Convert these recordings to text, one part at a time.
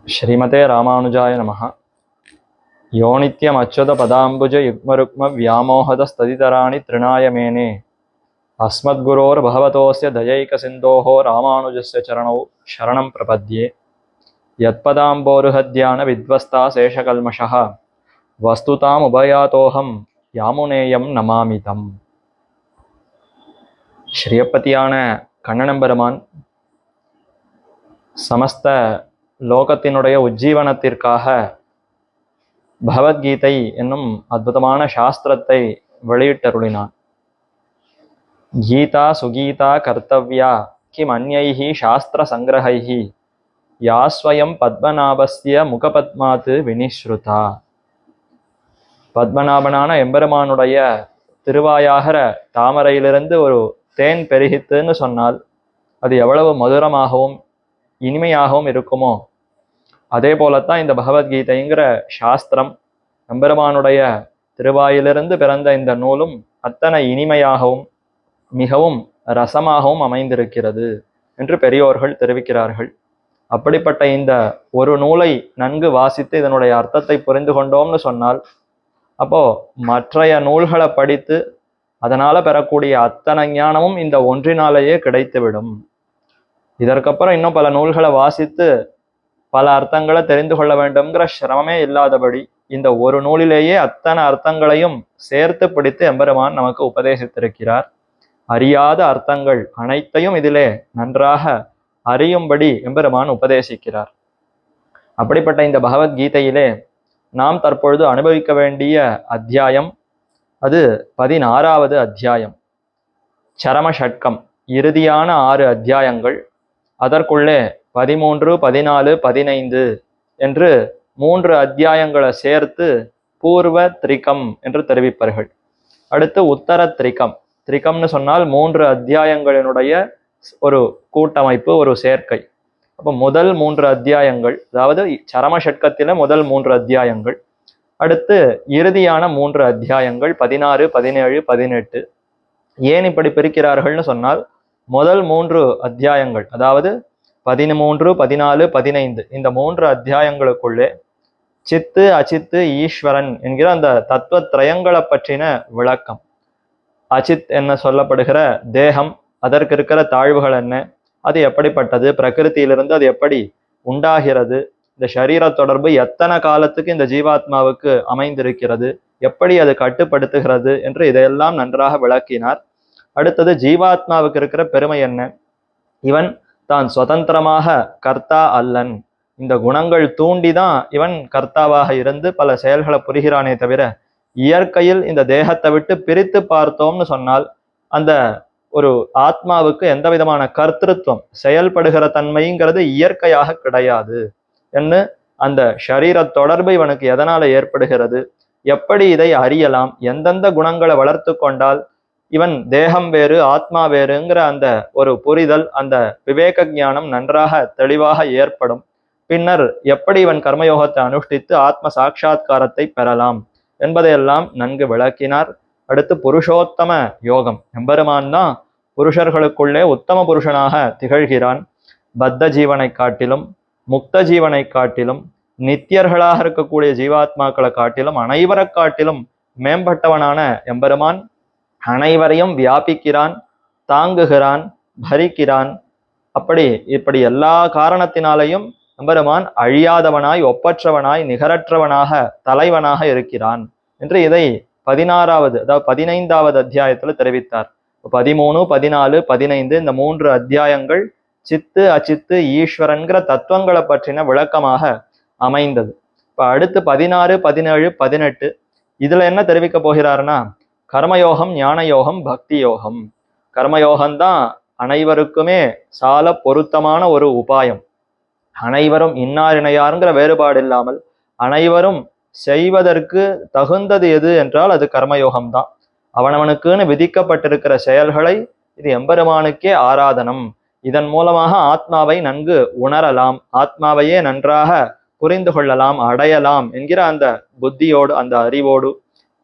श्रीमते रामानुजाय नमः। यो नित्यमच्युतपदाम्बुज युग्मरुक्मव्यामोहतस्तदितराणि तृणाय मेने अस्मद्गुरोर्भगवतोऽस्य दयैकसिन्धोः रामानुजस्य चरणौ शरणं प्रपद्ये। यत्पदाम्बोरुहध्यानविध्वस्ता शेषकल्मषः वस्तुतामुभयातोऽहं யாமுனேயம் நமாமிதம். ஸ்ரீயப்பதியான கண்ணனம்பெருமான் சமஸ்த லோகத்தினுடைய உஜ்ஜீவனத்திற்காக பகவத்கீதை என்னும் அற்புதமான சாஸ்திரத்தை வெளியிட்டருளினான். கீதா சுகீதா கர்த்தவ்யா கிம் அன்யைஹி சாஸ்திர சங்கிரகைஹி யாஸ்வயம் பத்மநாபஸ்ய முகபத்மாத்து வினிஸ்ருதா. பத்மநாபனான எம்பெருமானுடைய திருவாயாகிற தாமரையிலிருந்து ஒரு தேன் பெருகித்துன்னு சொன்னால் அது எவ்வளவு மதுரமாகவும் இனிமையாகவும் இருக்குமோ அதே போலத்தான் இந்த பகவத்கீதைங்கிற சாஸ்திரம் எம்பெருமானுடைய திருவாயிலிருந்து பிறந்த இந்த நூலும் அத்தனை இனிமையாகவும் மிகவும் ரசமாகவும் அமைந்திருக்கிறது என்று பெரியோர்கள் தெரிவிக்கிறார்கள். அப்படிப்பட்ட இந்த ஒரு நூலை நன்கு வாசித்து இதனுடைய அர்த்தத்தை புரிந்து கொண்டோம்னு சொன்னால் அப்போ மற்றைய நூல்களை படித்து அதனால பெறக்கூடிய அத்தனை ஞானமும் இந்த ஒன்றினாலேயே கிடைத்துவிடும். இதற்கப்புறம் இன்னும் பல நூல்களை வாசித்து பல அர்த்தங்களை தெரிந்து கொள்ள வேண்டும்ங்கிற சிரமமே இல்லாதபடி இந்த ஒரு நூலிலேயே அத்தனை அர்த்தங்களையும் சேர்த்து பிடித்து எம்பெருமான் நமக்கு உபதேசித்திருக்கிறார். அறியாத அர்த்தங்கள் அனைத்தையும் இதிலே நன்றாக அறியும்படி எம்பெருமான் உபதேசிக்கிறார். அப்படிப்பட்ட இந்த பகவத்கீதையிலே நாம் தற்பொழுது அனுபவிக்க வேண்டிய அத்தியாயம் அது 16வது அத்தியாயம். சரம ஷட்கம், இறுதியான 6 அத்தியாயங்கள். அதற்குள்ளே 13, 14, 15 என்று 3 அத்தியாயங்களை சேர்த்து பூர்வ திரிகம் என்று தெரிவிப்பார்கள். அடுத்து உத்தர திரிகம். திரிகம்னு சொன்னால் 3 அத்தியாயங்களினுடைய ஒரு கூட்டமைப்பு, ஒரு சேர்க்கை. அப்போ முதல் 3 அத்தியாயங்கள், அதாவது சரம ஷட்கத்தில முதல் 3 அத்தியாயங்கள், அடுத்து இறுதியான 3 அத்தியாயங்கள் 16, 17, 18. ஏன் இப்படி பிரிக்கிறார்கள்னு சொன்னால் முதல் 3 அத்தியாயங்கள், அதாவது 13, 14, 15 இந்த 3 அத்தியாயங்களுக்குள்ளே சித்து அச்சித்து ஈஸ்வரன் என்கிற அந்த தத்துவத்ரயங்களை பற்றின விளக்கம். அச்சித் என்ன சொல்லப்படுகிற தேகம், அதற்கு இருக்கிற தாழ்வுகள் என்ன, அது எப்படிப்பட்டது, பிரகிருத்தியிலிருந்து அது எப்படி உண்டாகிறது, இந்த சரீர தொடர்பு எத்தனை காலத்துக்கு இந்த ஜீவாத்மாவுக்கு அமைந்திருக்கிறது, எப்படி அது கட்டுப்படுத்துகிறது என்று இதையெல்லாம் நன்றாக விளக்கினார். அடுத்தது ஜீவாத்மாவுக்கு இருக்கிற பெருமை என்ன, இவன் தான் சுதந்திரமாக கர்த்தா அல்லன், இந்த குணங்கள் தூண்டிதான் இவன் கர்த்தாவாக இருந்து பல செயல்களை புரிகிறானே தவிர இயற்கையில் இந்த தேகத்தை விட்டு பிரித்து பார்த்தோம்னு சொன்னால் அந்த ஒரு ஆத்மாவுக்கு எந்த விதமான கர்த்திருவம் செயல்படுகிற தன்மைங்கிறது இயற்கையாக கிடையாது என்று அந்த ஷரீர தொடர்பு இவனுக்கு எதனால ஏற்படுகிறது, எப்படி இதை அறியலாம், எந்தெந்த குணங்களை வளர்த்து கொண்டால் இவன் தேகம் வேறு ஆத்மா வேறுங்கிற அந்த ஒரு புரிதல், அந்த விவேக ஞானம் நன்றாக தெளிவாக ஏற்படும். பின்னர் எப்படி இவன் கர்மயோகத்தை அனுஷ்டித்து ஆத்ம சாட்சா்காரத்தை பெறலாம் என்பதையெல்லாம் நன்கு விளக்கினார். அடுத்து புருஷோத்தம யோகம். எம்பெருமான் தான் புருஷர்களுக்குள்ளே உத்தம புருஷனாக திகழ்கிறான். பத்த ஜீவனை காட்டிலும் முக்த ஜீவனை காட்டிலும் நித்தியர்களாக இருக்கக்கூடிய ஜீவாத்மாக்களை காட்டிலும் அனைவரை காட்டிலும் மேம்பட்டவனான எம்பெருமான் அனைவரையும் வியாபிக்கிறான், தாங்குகிறான், பரிக்கிறான். இப்படி எல்லா காரணத்தினாலையும் எம்பெருமான் அழியாதவனாய், ஒப்பற்றவனாய், நிகரற்றவனாக, தலைவனாக இருக்கிறான் என்று இதை 16வது அதாவது 15வது அத்தியாயத்துல தெரிவித்தார். 13, 14, 15 இந்த 3 அத்தியாயங்கள் சித்து அச்சித்து ஈஸ்வரன்கிற தத்துவங்களை பற்றின விளக்கமாக அமைந்தது. இப்ப அடுத்து 16, 17, 18 இதுல என்ன தெரிவிக்க போகிறாருன்னா கர்மயோகம், ஞான யோகம், பக்தி யோகம். கர்மயோகம்தான் அனைவருக்குமே சால பொருத்தமான ஒரு உபாயம். அனைவரும் இன்னார் இணையாருங்கிற வேறுபாடு இல்லாமல் அனைவரும் செய்வதற்கு தகுந்தது எது என்றால் அது கர்மயோகம்தான். அவனவனுக்குன்னு விதிக்கப்பட்டிருக்கிற செயல்களை இது எம்பெருமானுக்கே ஆராதனம். இதன் மூலமாக ஆத்மாவை நன்கு உணரலாம், ஆத்மாவையே நன்றாக புரிந்து கொள்ளலாம், அடையலாம் என்கிற அந்த புத்தியோடு, அந்த அறிவோடு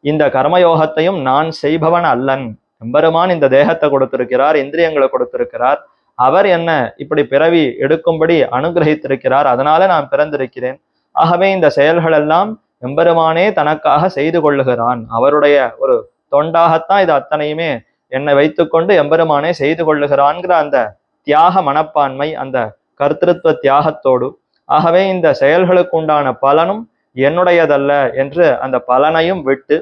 இந்த கர்மயோகத்தையும் நான் செய்பவன் அல்லன், எம்பெருமான் இந்த தேகத்தை கொடுத்திருக்கிறார், இந்திரியங்களை கொடுத்திருக்கிறார், அவர் என்ன இப்படி பிறவி எடுக்கும்படி அனுகிரகித்திருக்கிறார், அதனால நான் பிறந்திருக்கிறேன். ஆகவே இந்த செயல்கள் எல்லாம் எம்பெருமானே தனக்காக செய்து கொள்ளுகிறான், அவருடைய ஒரு தொண்டாகத்தான் இது அத்தனையுமே என்னை வைத்துக்கொண்டு எம்பெருமானே செய்து கொள்ளுகிறான்ங்கிற அந்த தியாக மனப்பான்மை, அந்த கர்த்திருவ தியாகத்தோடு, ஆகவே இந்த செயல்களுக்கு உண்டான பலனும் என்னுடையதல்ல என்று அந்த பலனையும் விட்டு,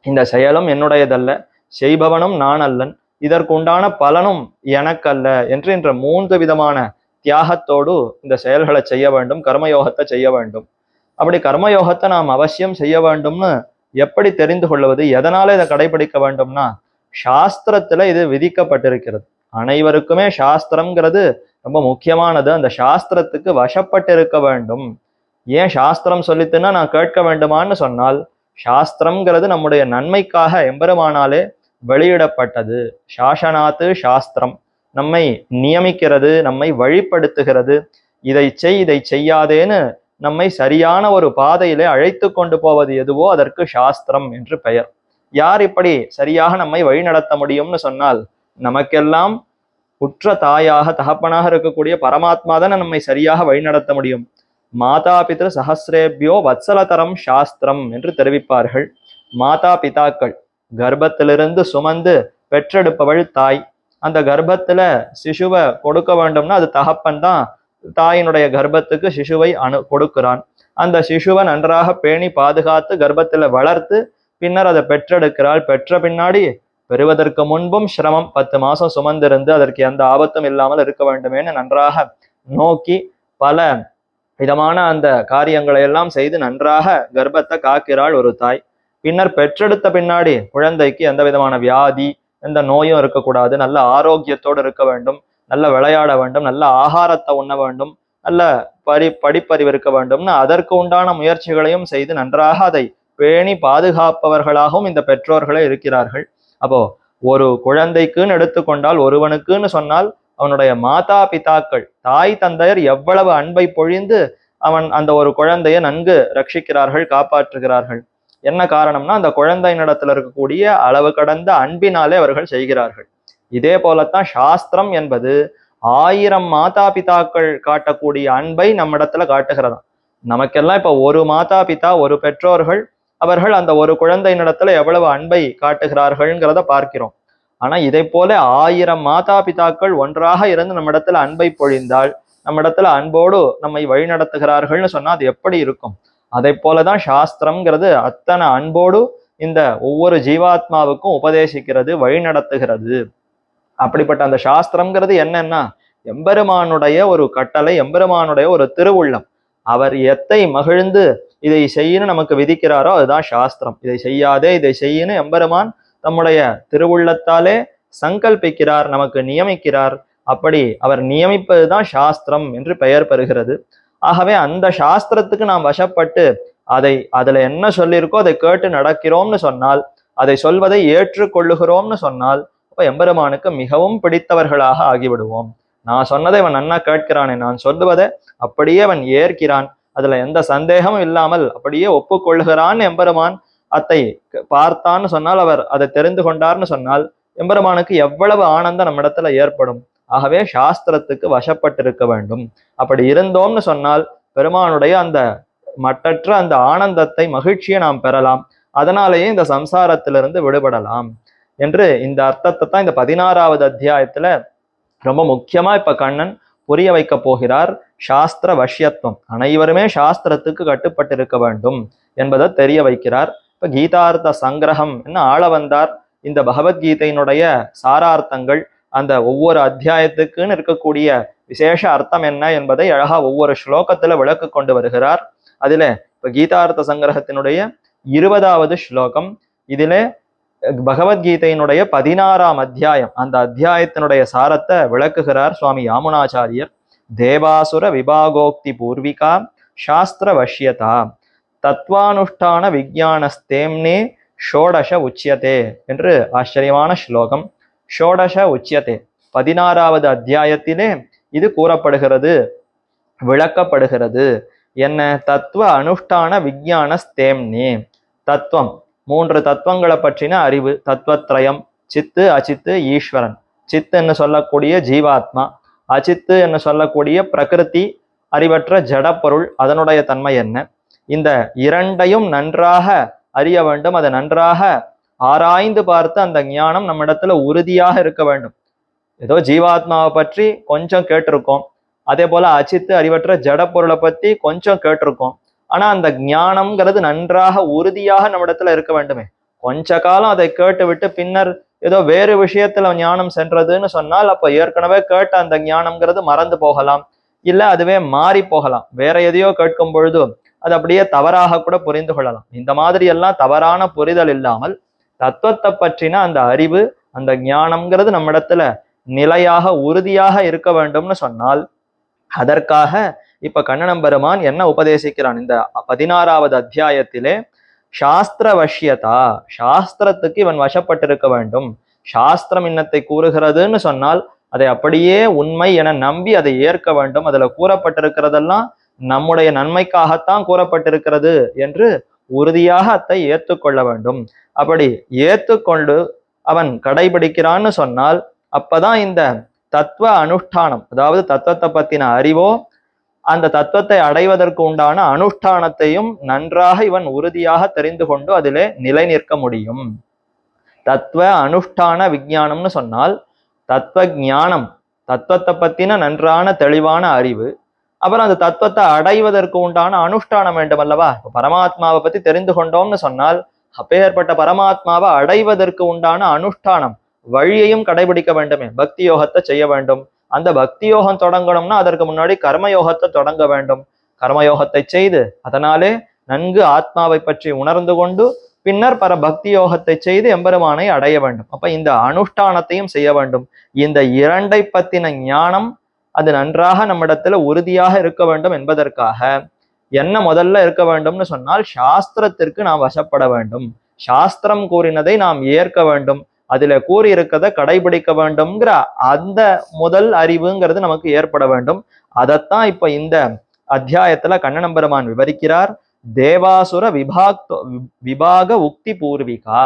இந்த செயலும் என்னுடையதல்ல, செய்பவனும் நான் அல்லன், இதற்கு உண்டான பலனும் எனக்கல்ல என்று என்ற 3 விதமான தியாகத்தோடு இந்த செயல்களை செய்ய வேண்டும், கர்மயோகத்தை செய்ய வேண்டும். அப்படி கர்மயோகத்தை நாம் அவசியம் செய்ய வேண்டும்னு எப்படி தெரிந்து கொள்வது, எதனால இதை கடைபிடிக்க வேண்டும்னா, சாஸ்திரத்துல இது விதிக்கப்பட்டிருக்கிறது. அனைவருக்குமே சாஸ்திரம்ங்கிறது ரொம்ப முக்கியமானது. அந்த சாஸ்திரத்துக்கு வசப்பட்டு இருக்க வேண்டும். ஏன் சாஸ்திரம் சொல்லித்துன்னா நான் கேட்க வேண்டுமான்னு சொன்னால், சாஸ்திரம்ங்கிறது நம்முடைய நன்மைக்காக எம்பெருமானாலே வெளியிடப்பட்டது. சாசனாத்து சாஸ்திரம் நம்மை நியமிக்கிறது, நம்மை வழிப்படுத்துகிறது. இதை செய், இதை செய்யாதேன்னு நம்மை சரியான ஒரு பாதையிலே அழைத்து கொண்டு போவது எதுவோ அதற்கு சாஸ்திரம் என்று பெயர். யார் இப்படி சரியாக நம்மை வழிநடத்த முடியும்னு சொன்னால், நமக்கெல்லாம் உற்ற தாயாக தகப்பனாக இருக்கக்கூடிய பரமாத்மா தான் நம்மை சரியாக வழிநடத்த முடியும். மாதா பித்ரு சஹசிரேபியோ வத்சலதரம் சாஸ்திரம் என்று தெரிவிப்பார்கள். மாதா பிதாக்கள், கர்ப்பத்திலிருந்து சுமந்து பெற்றெடுப்பவள் தாய். அந்த கர்ப்பத்துல சிசுவை கொடுக்க வேண்டும்னா அது தகப்பன் தான் தாயினுடைய கர்ப்பத்துக்கு சிசுவை கொடுக்கிறான். அந்த சிசுவை நன்றாக பேணி பாதுகாத்து கர்ப்பத்துல வளர்த்து பின்னர் அதை பெற்றெடுக்கிறாள். பெற்ற பின்னாடி பெறுவதற்கு முன்பும் சிரமம், 10 மாசம் சுமந்திருந்து அதற்கு எந்த ஆபத்தும் இல்லாமல் இருக்க வேண்டுமேன்னு நன்றாக நோக்கி பல விதமான அந்த காரியங்களை எல்லாம் செய்து நன்றாக கர்ப்பத்தை காக்கிறாள் ஒரு தாய். பின்னர் பெற்றெடுத்த பின்னாடி குழந்தைக்கு எந்த விதமான வியாதி, எந்த நோயும் இருக்கக்கூடாது, நல்ல ஆரோக்கியத்தோடு இருக்க வேண்டும், நல்ல விளையாட வேண்டும், நல்ல ஆகாரத்தை உண்ண வேண்டும், நல்ல படிப்பறிவு இருக்க வேண்டும்னு அதற்கு உண்டான முயற்சிகளையும் செய்து நன்றாக அதை பேணி பாதுகாப்பவர்களாகவும் இந்த பெற்றோர்களே இருக்கிறார்கள். அப்போ ஒரு குழந்தைக்குன்னு எடுத்துக்கொண்டால், ஒருவனுக்குன்னு சொன்னால் அவனுடைய மாதா பிதாக்கள், தாய் தந்தையர் எவ்வளவு அன்பை பொழிந்து அவன் அந்த ஒரு குழந்தைய நன்கு ரட்சிக்கிறார்கள், காப்பாற்றுகிறார்கள். என்ன காரணம்னா, அந்த குழந்தையினிடத்துல இருக்கக்கூடிய அளவு கடந்த அன்பினாலே அவர்கள் செய்கிறார்கள். இதே போலத்தான் சாஸ்திரம் என்பது 1000 மாதா பிதாக்கள் காட்டக்கூடிய அன்பை நம்மிடத்துல காட்டுகிறதாம். நமக்கெல்லாம் இப்ப ஒரு மாதா பிதா, ஒரு பெற்றோர்கள், அவர்கள் அந்த ஒரு குழந்தையினிடத்துல எவ்வளவு அன்பை காட்டுகிறார்கள்ங்கிறத பார்க்கிறோம். ஆனா இதை போல 1000 மாதா பிதாக்கள் ஒன்றாக இருந்து நம்மிடத்துல அன்பை பொழிந்தால், நம்மிடத்துல அன்போடு நம்மை வழிநடத்துகிறார்கள்னு சொன்னா அது எப்படி இருக்கும்? அதை போலதான் சாஸ்திரம்ங்கிறது அத்தனை அன்போடு இந்த ஒவ்வொரு ஜீவாத்மாவுக்கும் உபதேசிக்கிறது, வழிநடத்துகிறது. அப்படிப்பட்ட அந்த சாஸ்திரம்ங்கிறது என்னன்னா, எம்பெருமானுடைய ஒரு கட்டளை, எம்பெருமானுடைய ஒரு திருவுள்ளம். அவர் எத்தை மகிழ்ந்து இதை செய்யணும் நமக்கு விதிக்கிறாரோ அதுதான் சாஸ்திரம். இதை செய்யாதே, இதை செய்யணும் எம்பெருமான் தம்முடைய திருவுள்ளத்தாலே சங்கல்பிக்கிறார், நமக்கு நியமிக்கிறார். அப்படி அவர் நியமிப்பதுதான் சாஸ்திரம் என்று பெயர் பெறுகிறது. ஆகவே அந்த சாஸ்திரத்துக்கு நாம் வசப்பட்டு அதுல என்ன சொல்லியிருக்கோ அதை கேட்டு நடக்கிறோம்னு சொன்னால், அதை சொல்வதை ஏற்றுக்கொள்ளுகிறோம்னு சொன்னால், அப்ப எம்பெருமானுக்கு மிகவும் பிடித்தவர்களாக ஆகிவிடுவோம். நான் சொன்னதை அவன் நன்னா கேட்கிறானே, நான் சொல்லுவதை அப்படியே அவன் ஏற்கிறான், அதுல எந்த சந்தேகமும் இல்லாமல் அப்படியே ஒப்புக்கொள்ளுகிறான் எம்பெருமான். அத்தை பார்த்தான்னு சொன்னால், அவர் அதை தெரிந்து கொண்டார்னு சொன்னால், எம்பெருமானுக்கு எவ்வளவு ஆனந்தம் நம்மிடத்துல ஏற்படும். ஆகவே சாஸ்திரத்துக்கு வசப்பட்டிருக்க வேண்டும். அப்படி இருந்தோம்னு சொன்னால் பெருமானுடைய அந்த மட்டற்ற அந்த ஆனந்தத்தை, மகிழ்ச்சியை நாம் பெறலாம். அதனாலேயே இந்த சம்சாரத்திலிருந்து விடுபடலாம் என்று இந்த அர்த்தத்தை தான் இந்த 16வது அத்தியாயத்துல ரொம்ப முக்கியமா இப்ப கண்ணன் புரிய வைக்க போகிறார். சாஸ்திர வஷ்யத்துவம், அனைவருமே சாஸ்திரத்துக்கு கட்டுப்பட்டிருக்க வேண்டும் என்பதை தெரிய வைக்கிறார். இப்ப கீதார்த்த சங்கிரகம் என்ன ஆள வந்தார். இந்த பகவத்கீதையினுடைய சாரார்த்தங்கள், அந்த ஒவ்வொரு அத்தியாயத்துக்குன்னு இருக்கக்கூடிய விசேஷ அர்த்தம் என்ன என்பதை அழகா ஒவ்வொரு ஸ்லோகத்துல விளக்கு கொண்டு வருகிறார். அதுல இப்ப கீதார்த்த சங்கிரகத்தினுடைய 20வது ஸ்லோகம். இதிலே பகவத்கீதையினுடைய 16ஆம் அத்தியாயம், அந்த அத்தியாயத்தினுடைய சாரத்தை விளக்குகிறார் சுவாமி யாமுனாச்சாரியர். தேவாசுர விபாகோக்தி பூர்விகா சாஸ்திர வஷ்யதா தத்வானுஷ்டான விஜானஸ்தேம்னே ஷோடச உச்சியதே என்று ஆச்சரியமான ஸ்லோகம். ஷோடச உச்சியதே, 16வது அத்தியாயத்திலே இது கூறப்படுகிறது, விளக்கப்படுகிறது. என்ன? தத்துவ அனுஷ்டான விஜானஸ்தேம்னே, தத்துவம் 3 தத்துவங்களை பற்றின அறிவு, தத்துவத்ரயம், சித்து அச்சித்து ஈஸ்வரன். சித்து என்று சொல்லக்கூடிய ஜீவாத்மா, அச்சித்து என்று சொல்லக்கூடிய பிரகிருதி, அறிவற்ற ஜடப்பொருள், அதனுடைய தன்மை என்ன, இந்த இரண்டையும் நன்றாக அறிய வேண்டும். அதை நன்றாக ஆராய்ந்து பார்த்து அந்த ஞானம் நம்மிடத்துல உறுதியாக இருக்க வேண்டும். ஏதோ ஜீவாத்மாவை பற்றி கொஞ்சம் கேட்டிருக்கோம், அதே போல அச்சித்து அறிவற்ற ஜடப்பொருளை பத்தி கொஞ்சம் கேட்டிருக்கோம். ஆனா அந்த ஞானம்ங்கிறது நன்றாக உறுதியாக நம்மிடத்துல இருக்க வேண்டுமே. கொஞ்ச காலம் அதை கேட்டு விட்டு பின்னர் ஏதோ வேறு விஷயத்துல ஞானம் சென்றதுன்னு சொன்னால் அப்ப ஏற்கனவே கேட்ட அந்த ஞானம்ங்கிறது மறந்து போகலாம், இல்ல அதுவே மாறி போகலாம். வேற எதையோ கேட்கும் பொழுது அது அப்படியே தவறாக கூட புரிந்து கொள்ளலாம். இந்த மாதிரி எல்லாம் தவறான புரிதல் இல்லாமல் தத்துவத்தை பற்றின அந்த அறிவு, அந்த ஞானம்ங்கிறது நம்மிடத்துல நிலையாக உறுதியாக இருக்க வேண்டும்னு சொன்னால் அதற்காக இப்ப கண்ணனம் பெருமான் என்ன உபதேசிக்கிறான் இந்த 16வது அத்தியாயத்திலே, சாஸ்திர வஷ்யதா, சாஸ்திரத்துக்கு இவன் வசப்பட்டிருக்க வேண்டும். சாஸ்திரம் இன்னத்தை கூறுகிறதுன்னு சொன்னால் அதை அப்படியே உண்மை என நம்பி அதை ஏற்க வேண்டும். அதுல கூறப்பட்டிருக்கிறதெல்லாம் நம்முடைய நன்மைக்காகத்தான் கூறப்பட்டிருக்கிறது என்று உறுதியாக அதை ஏற்றுக்கொள்ள வேண்டும். அப்படி ஏற்றுக்கொண்டு அவன் கடைபிடிக்கிறான்னு சொன்னால் அப்பதான் இந்த தத்துவ அனுஷ்டானம், அதாவது தத்துவத்தை பத்தின அறிவோ அந்த தத்துவத்தை அடைவதற்கு உண்டான அனுஷ்டானத்தையும் நன்றாக இவன் உறுதியாக தெரிந்து கொண்டு அதிலே நிலை நிற்க முடியும். தத்துவ அனுஷ்டான விஞ்ஞானம்னு சொன்னால் தத்துவ ஞானம், தத்துவத்தை பத்தின நன்றான தெளிவான அறிவு, அப்புறம் அந்த தத்துவத்தை அடைவதற்கு உண்டான அனுஷ்டானம் வேண்டும் அல்லவா. பரமாத்மாவை பத்தி தெரிந்து கொண்டோம்னு சொன்னால் அப்பேற்பட்ட பரமாத்மாவை அடைவதற்கு உண்டான அனுஷ்டானம் வழியையும் கடைபிடிக்க வேண்டுமே. பக்தி யோகத்தை செய்ய வேண்டும். அந்த பக்தி யோகம் தொடங்கணும்னா அதற்கு முன்னாடி கர்மயோகத்தை தொடங்க வேண்டும். கர்மயோகத்தை செய்து அதனாலே நன்கு ஆத்மாவை பற்றி உணர்ந்து கொண்டு பின்னர் பர பக்தி யோகத்தை செய்து எம்பெருமானை அடைய வேண்டும். அப்ப இந்த அனுஷ்டானத்தையும் செய்ய வேண்டும். இந்த இரண்டை பத்தின ஞானம் அது நன்றாக நம்மிடத்துல உறுதியாக இருக்க வேண்டும் என்பதற்காக என்ன முதல்ல இருக்க வேண்டும்னு சொன்னால் சாஸ்திரத்திற்கு நாம் வசப்பட வேண்டும். சாஸ்திரம் கூறினதை நாம் ஏற்க வேண்டும், அதுல கூறியிருக்கதை கடைபிடிக்க வேண்டும்ங்கிற அந்த முதல் அறிவுங்கிறது நமக்கு ஏற்பட வேண்டும். அதைத்தான் இப்ப இந்த அத்தியாயத்துல கண்ணனம் பெருமான் விவரிக்கிறார். தேவாசுர விபாக உக்தி பூர்விகா,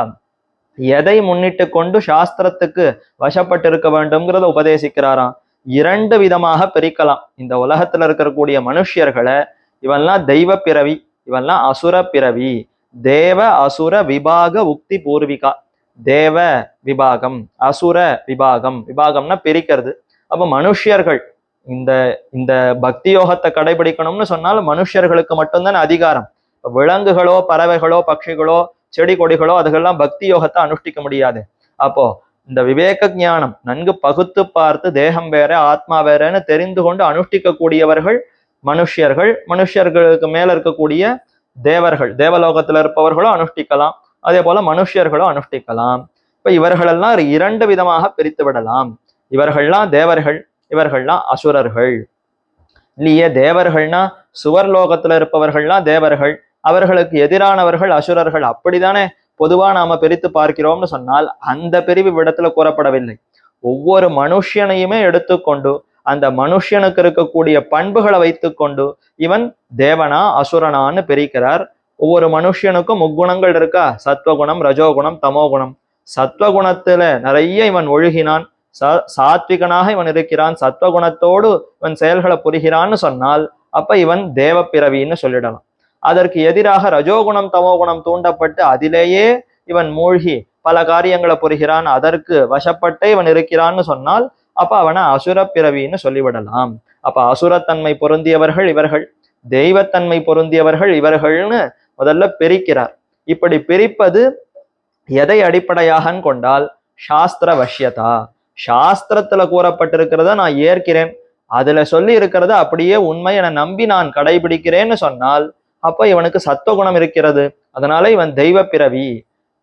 எதை முன்னிட்டு கொண்டு சாஸ்திரத்துக்கு வசப்பட்டிருக்க வேண்டும்ங்கிறத உபதேசிக்கிறாராம். இரண்டு விதமாக பிரிக்கலாம். இந்த உலகத்துல இருக்கக்கூடிய மனுஷியர்களை இவன்லாம் தெய்வ பிறவி, இவன்லாம் அசுர பிறவி. தேவ அசுர விபாக உக்தி பூர்விகா, தேவ விபாகம் அசுர விபாகம், விபாகம்னா பிரிக்கிறது. அப்ப மனுஷியர்கள் இந்த இந்த பக்தி யோகத்தை கடைபிடிக்கணும்னு சொன்னால் மனுஷர்களுக்கு மட்டும்தான் அதிகாரம். விலங்குகளோ பறவைகளோ பட்சிகளோ செடி கொடிகளோ அதுகெல்லாம் பக்தி யோகத்தை அனுஷ்டிக்க முடியாது. அப்போ இந்த விவேக ஞானம் நன்கு பகுத்து பார்த்து தேகம் வேற ஆத்மா வேறன்னு தெரிந்து கொண்டு அனுஷ்டிக்க கூடியவர்கள் மனுஷியர்கள். மனுஷர்களுக்கு மேல இருக்கக்கூடிய தேவர்கள், தேவலோகத்துல இருப்பவர்களும் அனுஷ்டிக்கலாம், அதே போல மனுஷியர்களும் அனுஷ்டிக்கலாம். இப்ப இவர்களெல்லாம் இரண்டு விதமாக பிரித்து விடலாம். இவர்கள்லாம் தேவர்கள், இவர்கள்லாம் அசுரர்கள். இல்லையே, தேவர்கள்னா சுவர்லோகத்துல இருப்பவர்கள்லாம் தேவர்கள், அவர்களுக்கு எதிரானவர்கள் அசுரர்கள், அப்படித்தானே பொதுவா நாம பிரித்து பார்க்கிறோம்னு சொன்னால் அந்த பிரிவு விடத்துல கூறப்படவில்லை. ஒவ்வொரு மனுஷனையுமே எடுத்துக்கொண்டு அந்த மனுஷனுக்கு இருக்கக்கூடிய பண்புகளை வைத்துக்கொண்டு இவன் தேவனா அசுரனான்னு பிரிக்கிறார். ஒவ்வொரு மனுஷனுக்கும் முக்குணங்கள் இருக்கா, சத்வகுணம் ரஜோகுணம் தமோகுணம். சத்வகுணத்துல நிறைய இவன் ஒழுகினான், சாத்விகனாக இவன் இருக்கிறான், சத்வகுணத்தோடு இவன் செயல்களை புரிகிறான்னு சொன்னால் அப்ப இவன் தேவ பிறவின்னு சொல்லிடலாம். அதற்கு எதிராக ரஜோகுணம் தமோகுணம் தூண்டப்பட்டு அதிலேயே இவன் மூழ்கி பல காரியங்களை புரிகிறான், அதற்கு வசப்பட்டே இவன் இருக்கிறான்னு சொன்னால் அப்ப அவனை அசுர பிறவின்னு சொல்லிவிடலாம். அப்ப அசுரத்தன்மை பொருந்தியவர்கள் இவர்கள், தெய்வத்தன்மை பொருந்தியவர்கள் இவர்கள்னு முதல்ல பிரிக்கிறார். இப்படி பிரிப்பது எதை அடிப்படையாக கொண்டால் சாஸ்திர வஷ்யதா, சாஸ்திரத்துல கூறப்பட்டிருக்கிறத நான் ஏற்கிறேன், அதுல சொல்லி இருக்கிறத அப்படியே உண்மை என நம்பி நான் கடைபிடிக்கிறேன்னு சொன்னால் அப்ப இவனுக்கு சத்துவகுணம் இருக்கிறது, அதனால இவன் தெய்வ பிறவி.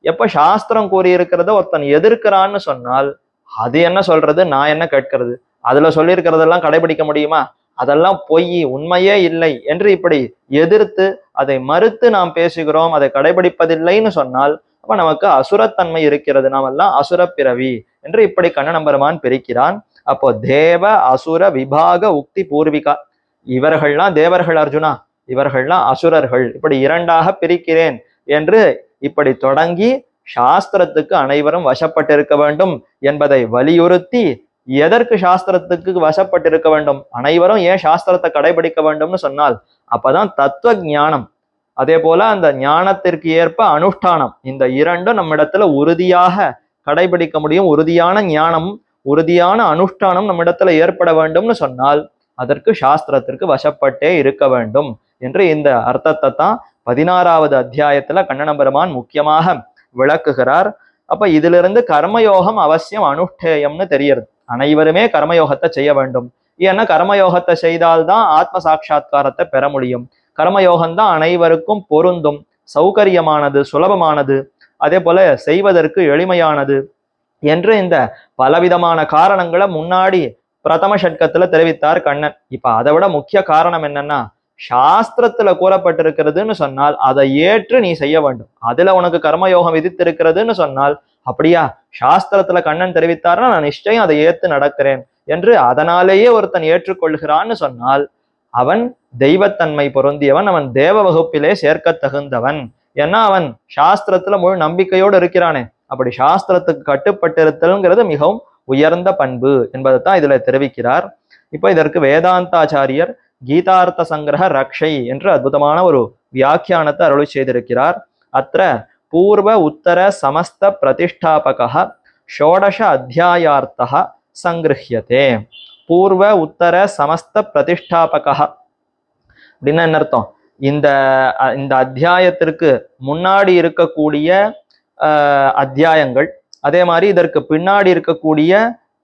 எப்ப சாஸ்திரம் கூறியிருக்கிறத ஒருத்தன் எதிர்க்கிறான்னு சொன்னால் அது என்ன சொல்றது, நான் என்ன கேட்கிறது, அதுல சொல்லி இருக்கிறதெல்லாம் கடைபிடிக்க முடியுமா, அதெல்லாம் பொய், உண்மையே இல்லை என்று இப்படி எதிர்த்து அதை மறுத்து நாம் பேசுகிறோம், அதை கடைபிடிப்பதில்லைன்னு சொன்னால் அப்ப நமக்கு அசுரத்தன்மை இருக்கிறது, நாம் எல்லாம் அசுர பிறவி என்று இப்படி கண்ணனம் பெருமான் பிரிக்கிறான். அப்போ தேவ அசுர விபாக உக்தி பூர்விகா, இவர்கள்லாம் தேவர்கள் அர்ஜுனா, இவர்கள்லாம் அசுரர்கள், இப்படி இரண்டாக பிரிக்கிறேன் என்று இப்படி தொடங்கி சாஸ்திரத்துக்கு அனைவரும் வசப்பட்டிருக்க வேண்டும் என்பதை வலியுறுத்தி, எதற்கு சாஸ்திரத்துக்கு வசப்பட்டிருக்க வேண்டும், அனைவரும் ஏன் சாஸ்திரத்தை கடைபிடிக்க வேண்டும்னு சொன்னால் அப்பதான் தத்துவ ஞானம், அதே போல அந்த ஞானத்திற்கு ஏற்ப அனுஷ்டானம், இந்த இரண்டும் நம்மிடத்துல உறுதியாக கடைபிடிக்க முடியும். உறுதியான ஞானம், உறுதியான அனுஷ்டானம் நம்மிடத்துல ஏற்பட வேண்டும்னு சொன்னால் அதற்கு சாஸ்திரத்திற்கு வசப்பட்டே இருக்க வேண்டும் என்று இந்த அர்த்தத்தை தான் 16வது அத்தியாயத்துல கண்ணன பெருமான் முக்கியமாக விளக்குகிறார். அப்ப இதிலிருந்து கர்மயோகம் அவசியம் அனுஷ்டேயம்னு தெரியுது. அனைவருமே கர்மயோகத்தை செய்ய வேண்டும். ஏன்னா கர்மயோகத்தை செய்தால்தான் ஆத்ம சாட்சா்காரத்தை பெற முடியும். கர்மயோகம் தான் அனைவருக்கும் பொருந்தும், சௌகரியமானது, சுலபமானது, அதே போல செய்வதற்கு எளிமையானது என்று இந்த பலவிதமான காரணங்களை முன்னாடி பிரதம ஷட்கத்துல தெரிவித்தார் கண்ணன். இப்ப அதை விட முக்கிய காரணம் என்னன்னா, சாஸ்திரத்துல கூறப்பட்டிருக்கிறதுன்னு சொன்னால் அதை ஏற்று நீ செய்ய வேண்டும். அதுல உனக்கு கர்மயோகம் விதித்திருக்கிறதுன்னு சொன்னால், அப்படியா சாஸ்திரத்துல கண்ணன் தெரிவித்தார்னா நான் நிச்சயம் அதை ஏத்து நடக்கிறேன் என்று அதனாலேயே ஒருத்தன் ஏற்றுக்கொள்கிறான்னு சொன்னால் அவன் தெய்வத்தன்மை பொருந்தியவன், அவன் தேவ வகுப்பிலே சேர்க்க தகுந்தவன். ஏன்னா அவன் சாஸ்திரத்துல முழு நம்பிக்கையோடு இருக்கிறானே. அப்படி சாஸ்திரத்துக்கு கட்டுப்பட்டிருத்தல்ங்கிறது மிகவும் உயர்ந்த பண்பு என்பதைத்தான் இதுல தெரிவிக்கிறார். இப்போ இதற்கு வேதாந்தாச்சாரியர் கீதார்த்த சங்கிரக ரக்ஷை என்று அற்புதமான ஒரு வியாக்கியானத்தை அருளி செய்திருக்கிறார். அத்த பூர்வ உத்தர சமஸ்த பிரதிஷ்டாபக ஷோடச அத்தியாயார்த்தः சங்கிருஹ்யதே. பூர்வ உத்தர சமஸ்த பிரதிஷ்டாபக அப்படின்னா என்ன அர்த்தம்? இந்த அத்தியாயத்திற்கு முன்னாடி இருக்கக்கூடிய அத்தியாயங்கள், அதே மாதிரி இதற்கு பின்னாடி இருக்கக்கூடிய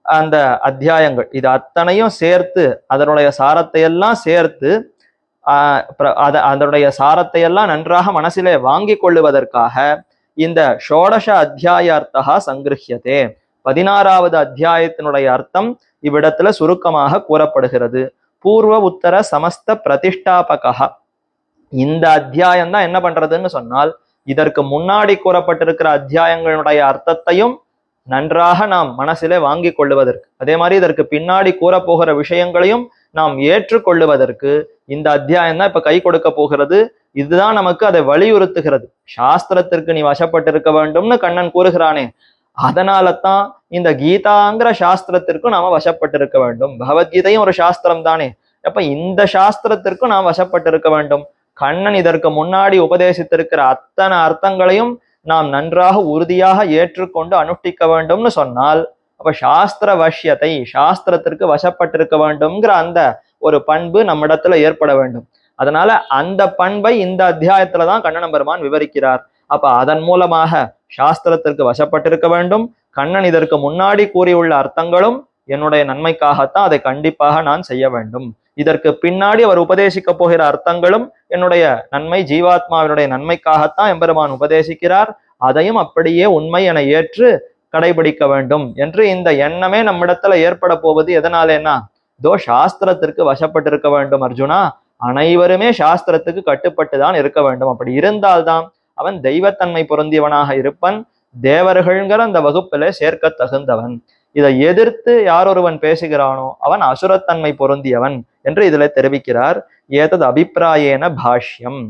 அந்த அத்தியாயங்கள், இது அத்தனையும் சேர்த்து அதனுடைய சாரத்தை எல்லாம் சேர்த்து அதனுடைய சாரத்தை எல்லாம் நன்றாக மனசிலே வாங்கி கொள்ளுவதற்காக இந்த ஷோடச அத்தியாயார்த்தா சங்கிருஹ்யதே, 16வது அத்தியாயத்தினுடைய அர்த்தம் இவ்விடத்துல சுருக்கமாக கூறப்படுகிறது. பூர்வ உத்தர சமஸ்த பிரதிஷ்டாபகா. இந்த அத்தியாயம் தான் என்ன பண்றதுன்னு சொன்னால், இதற்கு முன்னாடி கூறப்பட்டிருக்கிற அத்தியாயங்களுடைய அர்த்தத்தையும் நன்றாக நாம் மனசிலே வாங்கி கொள்ளுவதற்கு, அதே மாதிரி இதற்கு பின்னாடி கூறப்போகிற விஷயங்களையும் நாம் ஏற்றுக்கொள்ளுவதற்கு இந்த அத்தியாயம் தான் இப்ப கை கொடுக்க போகிறது. இதுதான் நமக்கு அதை வலியுறுத்துகிறது. சாஸ்திரத்திற்கு நீ வசப்பட்டிருக்க வேண்டும்னு கண்ணன் கூறுகிறானே, அதனால தான் இந்த கீதாங்கிற சாஸ்திரத்திற்கும் நாம வசப்பட்டிருக்க வேண்டும். பகவத்கீதையும் ஒரு சாஸ்திரம் தானே. அப்ப இந்த சாஸ்திரத்திற்கும் நாம் வசப்பட்டிருக்க வேண்டும். கண்ணன் இதற்கு முன்னாடி உபதேசித்திருக்கிற அத்தனை அர்த்தங்களையும் நாம் நன்றாக உறுதியாக ஏற்றுக்கொண்டு அனுஷ்டிக்க வேண்டும்னு சொன்னால், அப்ப சாஸ்திர வஷ்யத்தை, சாஸ்திரத்திற்கு வசப்பட்டிருக்க வேண்டும்ங்கிற அந்த ஒரு பண்பு நம்மிடத்துல ஏற்பட வேண்டும். அதனால அந்த பண்பை இந்த அத்தியாயத்துலதான் கண்ணன பெருமான் விவரிக்கிறார். அப்ப அதன் மூலமாக சாஸ்திரத்திற்கு வசப்பட்டிருக்க வேண்டும். கண்ணன் இதற்கு முன்னாடி கூறியுள்ள அர்த்தங்களும் என்னுடைய நன்மைக்காகத்தான், அதை கண்டிப்பாக நான் செய்ய வேண்டும். இதற்கு பின்னாடி அவர் உபதேசிக்க போகிற அர்த்தங்களும் என்னுடைய நன்மை, ஜீவாத்மாவினுடைய நன்மைக்காகத்தான் எம்பெருமான் உபதேசிக்கிறார். அதையும் அப்படியே உண்மை என ஏற்று கடைபிடிக்க வேண்டும் என்று இந்த எண்ணமே நம்மிடத்துல ஏற்பட போவது எதனாலேன்னா, சாஸ்திரத்திற்கு வசப்பட்டிருக்க வேண்டும் அர்ஜுனா, அனைவருமே சாஸ்திரத்துக்கு கட்டுப்பட்டுதான் இருக்க வேண்டும். அப்படி இருந்தால்தான் அவன் தெய்வத்தன்மை பொருந்தியவனாக இருப்பன், தேவர்கள்ங்கிற அந்த வகுப்பில சேர்க்க தகுந்தவன். இதை எதிர்த்து யார் ஒருவன் பேசுகிறானோ அவன் அசுரத்தன்மை பொருந்தியவன் என்று இதுல தெரிவிக்கிறார். ஏதது அபிப்பிராயேன பாஷ்யம்.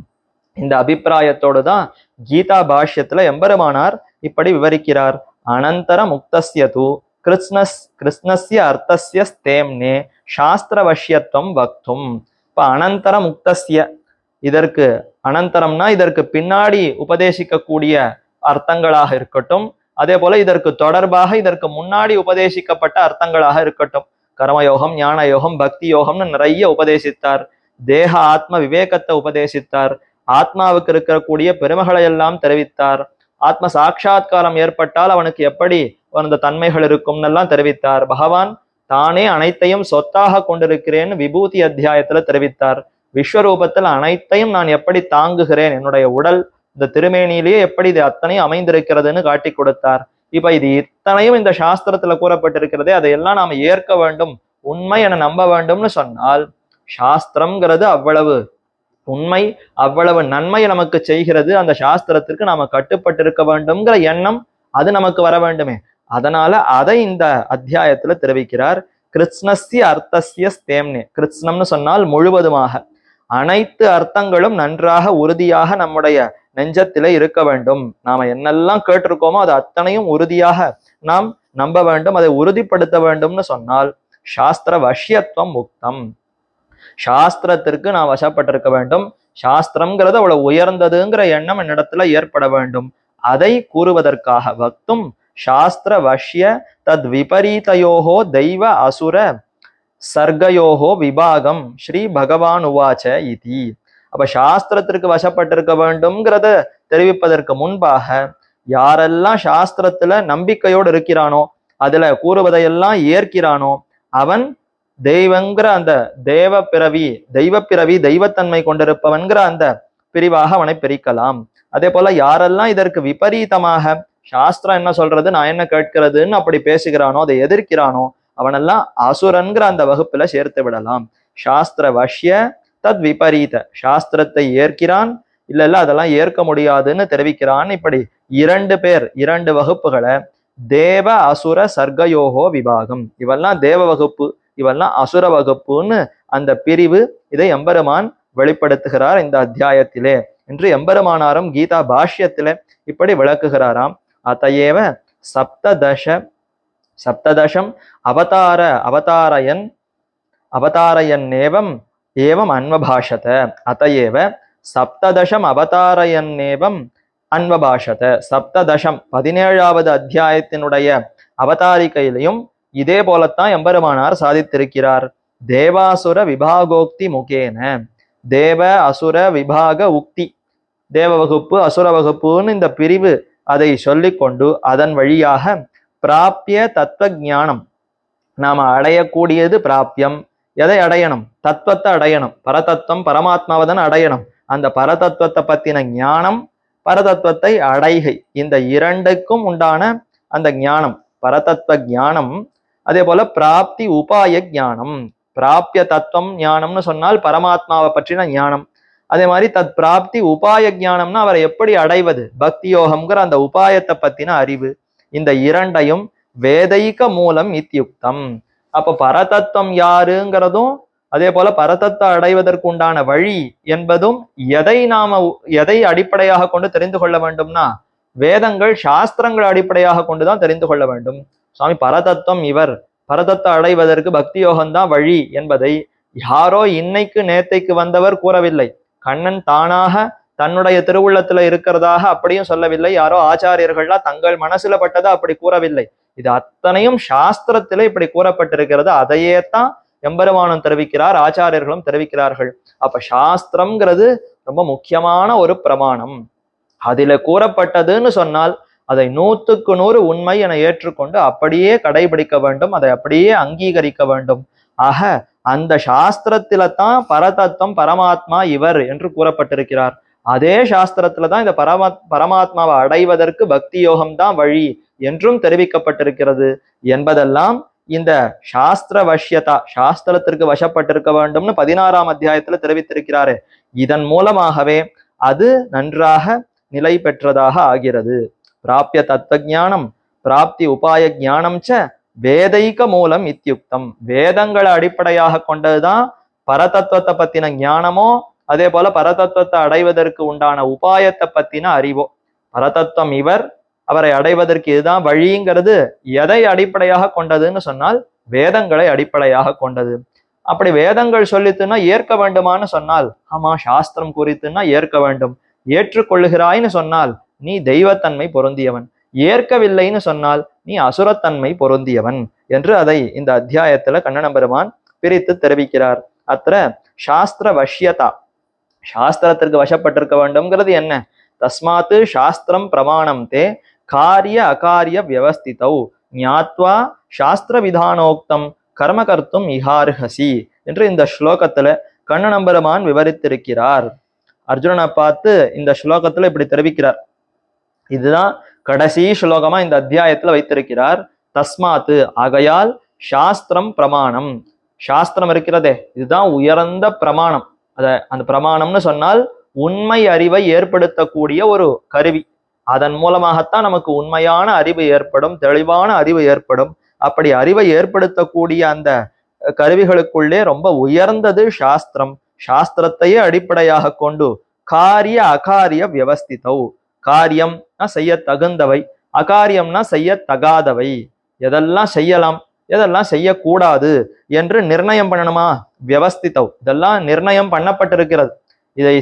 இந்த அபிப்பிராயத்தோடு தான் கீதா பாஷ்யத்துல எம்பெருமானார் இப்படி விவரிக்கிறார். அனந்தர முக்தஸ்ய தூ கிருஷ்ணஸ்ய அர்த்தஸ்ய ஸ்தேம்னே சாஸ்திரவஷ்யத்துவம் வக்தும். இப்ப அனந்தர முக்தஸ்ய, இதற்கு அனந்தரம்னா இதற்கு பின்னாடி உபதேசிக்கக்கூடிய அர்த்தங்களாக இருக்கட்டும், அதே போல இதற்கு தொடர்பாக இதற்கு முன்னாடி உபதேசிக்கப்பட்ட அர்த்தங்களாக இருக்கட்டும். கர்மயோகம், ஞான யோகம், பக்தி யோகம்னு நிறைய உபதேசித்தார். தேக ஆத்ம விவேகத்தை உபதேசித்தார். ஆத்மாவுக்கு இருக்கக்கூடிய பெருமைகளை எல்லாம் தெரிவித்தார். ஆத்ம சாட்சா்காரம் ஏற்பட்டால் அவனுக்கு எப்படி அந்த தன்மைகள் இருக்கும்னு எல்லாம் தெரிவித்தார். பகவான் தானே அனைத்தையும் சொத்தாக கொண்டிருக்கிறேன்னு விபூதி அத்தியாயத்துல தெரிவித்தார். விஸ்வரூபத்தில் அனைத்தையும் நான் எப்படி தாங்குகிறேன், என்னுடைய உடல் இந்த திருமேனியிலேயே எப்படி இது அத்தனையும் அமைந்திருக்கிறதுன்னு காட்டி கொடுத்தார். இப்ப இது இத்தனையும் இந்த சாஸ்திரத்துல கூறப்பட்டிருக்கிறதே, அதையெல்லாம் நாம ஏற்க வேண்டும், உண்மை என நம்ப வேண்டும்னு சொன்னால், சாஸ்திரம்ங்கிறது அவ்வளவு உண்மை, அவ்வளவு நன்மையை நமக்கு செய்கிறது. அந்த சாஸ்திரத்திற்கு நாம கட்டுப்பட்டிருக்க வேண்டும்ங்கிற எண்ணம் அது நமக்கு வர வேண்டுமே. அதனால அதை இந்த அத்தியாயத்துல தெரிவிக்கிறார். கிருஷ்ணஸ்ய அர்த்தஸ்ய ஸ்தேம்னே. கிருஷ்ணம்னு சொன்னால் முழுவதுமாக, அனைத்து அர்த்தங்களும் நன்றாக உறுதியாக நம்முடைய நெஞ்சத்திலே இருக்க வேண்டும். நாம என்னெல்லாம் கேட்டிருக்கோமோ அது அத்தனையும் உறுதியாக நாம் நம்ப வேண்டும், அதை உறுதிப்படுத்த வேண்டும்னு சொன்னால் சாஸ்திர வஷ்யத்துவம் முக்தம். சாஸ்திரத்திற்கு நான் வசப்பட்டிருக்க வேண்டும். சாஸ்திரம்ங்கிறது அவ்வளவு உயர்ந்ததுங்கிற எண்ணம் என்னிடத்துல ஏற்பட வேண்டும். அதை கூறுவதற்காக வக்தும் சாஸ்திர வஷ்ய தத் விபரீதயோகோ தெய்வ அசுர சர்க்கயோகோ விபாகம் ஸ்ரீ பகவான் உவாச்ச இதி. அப்ப சாஸ்திரத்திற்கு வசப்பட்டிருக்க வேண்டும்ங்கிறத தெரிவிப்பதற்கு முன்பாக யாரெல்லாம் சாஸ்திரத்துல நம்பிக்கையோடு இருக்கிறானோ, அதுல கூறுவதையெல்லாம் ஏற்கிறானோ, அவன் தெய்வங்கிற அந்த தெய்வ பிறவி தெய்வத்தன்மை கொண்டிருப்பவன்கிற அந்த பிரிவாக அவனை பிரிக்கலாம். அதே போல யாரெல்லாம் இதற்கு விபரீதமாக சாஸ்திரம் என்ன சொல்றது நான் என்ன கேட்கிறதுன்னு அப்படி பேசுகிறானோ, அதை எதிர்க்கிறானோ, அவனெல்லாம் அசுரன்கிற அந்த வகுப்புல சேர்த்து விடலாம். சாஸ்திர வஷ்ய தத் விபரீத, சாஸ்திரத்தை ஏற்கிறான், இல்ல அதெல்லாம் ஏற்க முடியாதுன்னு தெரிவிக்கிறான். இப்படி இரண்டு வகுப்புகளை தேவ அசுர சர்க்கயோகோ விபாகம், இவெல்லாம் தேவ வகுப்பு, இவெல்லாம் அசுர வகுப்புன்னு அந்த பிரிவு இதை எம்பெருமான் வெளிப்படுத்துகிறார் இந்த அத்தியாயத்திலே என்று எம்பெருமானாரும் கீதா பாஷ்யத்திலே இப்படி விளக்குகிறாராம். அதையேவ சப்ததசம் அவதாரயன்னேவம் ஏவம் அன்வபாஷத. அதையேவ சப்ததசம் அவதாரயன்னேவம் அன்வபாஷத. சப்ததசம் 17வது அத்தியாயத்தினுடைய அவதாரிகையிலையும் இதே போலத்தான் எம்பெருமானார் சாதித்திருக்கிறார். தேவாசுர விபாகோக்தி முகேன, தேவ அசுர விபாக உக்தி, தேவ வகுப்பு அசுர வகுப்புன்னு இந்த பிரிவு அதை சொல்லிக்கொண்டு அதன் வழியாக பிராப்பிய தத்துவ ஞானம், நாம அடையக்கூடியது பிராப்பியம். எதை அடையணும்? தத்துவத்தை அடையணும். பரதத்துவம் பரமாத்மாவதன் அடையணும். அந்த பரதத்துவத்தை பத்தின ஞானம், பரதத்துவத்தை அடைகை, இந்த இரண்டுக்கும் உண்டான அந்த ஞானம் பரதத்துவ ஞானம். அதே போல பிராப்தி உபாய ஞானம், பிராப்பிய தத்துவம் ஞானம்னு சொன்னால் பரமாத்மாவை பற்றின ஞானம். அதே மாதிரி தத் பிராப்தி உபாய ஞானம்னா அவரை எப்படி அடைவது, பக்தி யோகம்ங்கிற அந்த உபாயத்தை பத்தின அறிவு. இந்த இரண்டையும் வேதைக மூலம் இத்தியுக்தம். அப்ப பரதத்துவம் யாருங்கிறதும் அதே போல பரதத்தை அடைவதற்கு உண்டான வழி என்பதும் எதை அடிப்படையாக கொண்டு தெரிந்து கொள்ள வேண்டும்னா வேதங்கள் சாஸ்திரங்கள் அடிப்படையாக கொண்டுதான் தெரிந்து கொள்ள வேண்டும். சுவாமி பரதத்துவம் இவர், பரதத்தை அடைவதற்கு பக்தி யோகம்தான் வழி என்பதை யாரோ இன்னைக்கு நேத்தைக்கு வந்தவர் கூறவில்லை. கண்ணன் தானாக தன்னுடைய திருவுள்ளத்துல இருக்கிறதாக அப்படியும் சொல்லவில்லை. யாரோ ஆச்சாரியர்கள்லாம் தங்கள் மனசுல பட்டதை அப்படி கூறவில்லை. இது அத்தனையும் சாஸ்திரத்திலே இப்படி கூறப்பட்டிருக்கிறது. அதையே தான் எம்பெருமானும் தெரிவிக்கிறார், ஆச்சாரியர்களும் தெரிவிக்கிறார்கள். அப்ப சாஸ்திரம்ங்கிறது ரொம்ப முக்கியமான ஒரு பிரமாணம். அதில கூறப்பட்டதுன்னு சொன்னால் அதை 100க்கு 100 உண்மை என ஏற்றுக்கொண்டு அப்படியே கடைபிடிக்க வேண்டும், அதை அப்படியே அங்கீகரிக்க வேண்டும். ஆக அந்த சாஸ்திரத்தில தான் பரதத்துவம் பரமாத்மா இவர் என்று கூறப்பட்டிருக்கிறார். அதே சாஸ்திரத்துல தான் இந்த பரமாத்மாவை அடைவதற்கு பக்தி யோகம் தான் வழி என்றும் தெரிவிக்கப்பட்டிருக்கிறது என்பதெல்லாம் இந்த சாஸ்திர வஷ்யதா, சாஸ்திரத்திற்கு வசப்பட்டிருக்க வேண்டும்னு 16ஆம் அத்தியாயத்துல தெரிவித்திருக்கிறாரு. இதன் மூலமாகவே அது நன்றாக நிலை பெற்றதாக ஆகிறது. பிராப்பிய தத்துவ ஞானம் பிராப்தி உபாய ஞானம் ச வேதைக மூலம் இத்தியுக்தம். வேதங்களை அடிப்படையாக கொண்டதுதான் பரதத்துவத்தை பத்தின ஞானமோ, அதே போல பரதத்துவத்தை அடைவதற்கு உண்டான உபாயத்தை பத்தின அறிவோ. பரதத்துவம் இவர், அவரை அடைவதற்கு இதுதான் வழிங்கிறது எதை அடிப்படையாக கொண்டதுன்னு சொன்னால் வேதங்களை அடிப்படையாக கொண்டது. அப்படி வேதங்கள் சொல்லித்துன்னா ஏற்க வேண்டுமான்னு சொன்னால் ஆமா சாஸ்திரம் குறித்துன்னா ஏற்க வேண்டும். ஏற்றுக்கொள்ளுகிறாய்னு சொன்னால் நீ தெய்வத்தன்மை பொருந்தியவன், ஏற்கவில்லைன்னு சொன்னால் நீ அசுரத்தன்மை பொருந்தியவன் என்று அதை இந்த அத்தியாயத்துல கண்ணன பெருமான் பிரித்து தெரிவிக்கிறார். அத்த சாஸ்திர வஷ்யதா, சாஸ்திரத்திற்கு வசப்பட்டிருக்க வேண்டும்ங்கிறது என்ன? தஸ்மாத்து சாஸ்திரம் பிரமாணம் தே காரிய அகாரிய வியவஸ்திதௌ ஞாத்வா சாஸ்திர விதானோக்தம் கர்ம கர்த்தும் இஹார்ஹசி என்று இந்த ஸ்லோகத்துல கண்ணன பெருமான் விவரித்திருக்கிறார். அர்ஜுனனை பார்த்து இந்த ஸ்லோகத்துல இப்படி தெரிவிக்கிறார். இதுதான் கடைசி ஸ்லோகமா இந்த அத்தியாயத்துல வைத்திருக்கிறார். தஸ்மாத்து ஆகையால் சாஸ்திரம் பிரமாணம், சாஸ்திரம் இருக்கிறதே இதுதான் உயர்ந்த பிரமாணம். அந்த பிரமாணம்னு சொன்னால் உண்மை அறிவை ஏற்படுத்தக்கூடிய ஒரு கருவி. அதன் மூலமாகத்தான் நமக்கு உண்மையான அறிவு ஏற்படும், தெளிவான அறிவு ஏற்படும். அப்படி அறிவை ஏற்படுத்தக்கூடிய அந்த கருவிகளுக்குள்ளே ரொம்ப உயர்ந்தது சாஸ்திரம். சாஸ்திரத்தையே அடிப்படையாக கொண்டு காரிய அகாரிய வியவஸ்திதௌ, காரியம்னா செய்ய தகுந்தவை, அகாரியம்னா செய்ய தகாதவை, எதெல்லாம் செய்யலாம் எதெல்லாம் செய்யக்கூடாது என்று நிர்ணயம் பண்ணணுமா? வியவஸ்திதௌ, இதெல்லாம் நிர்ணயம் பண்ணப்பட்டிருக்கிறது. இதை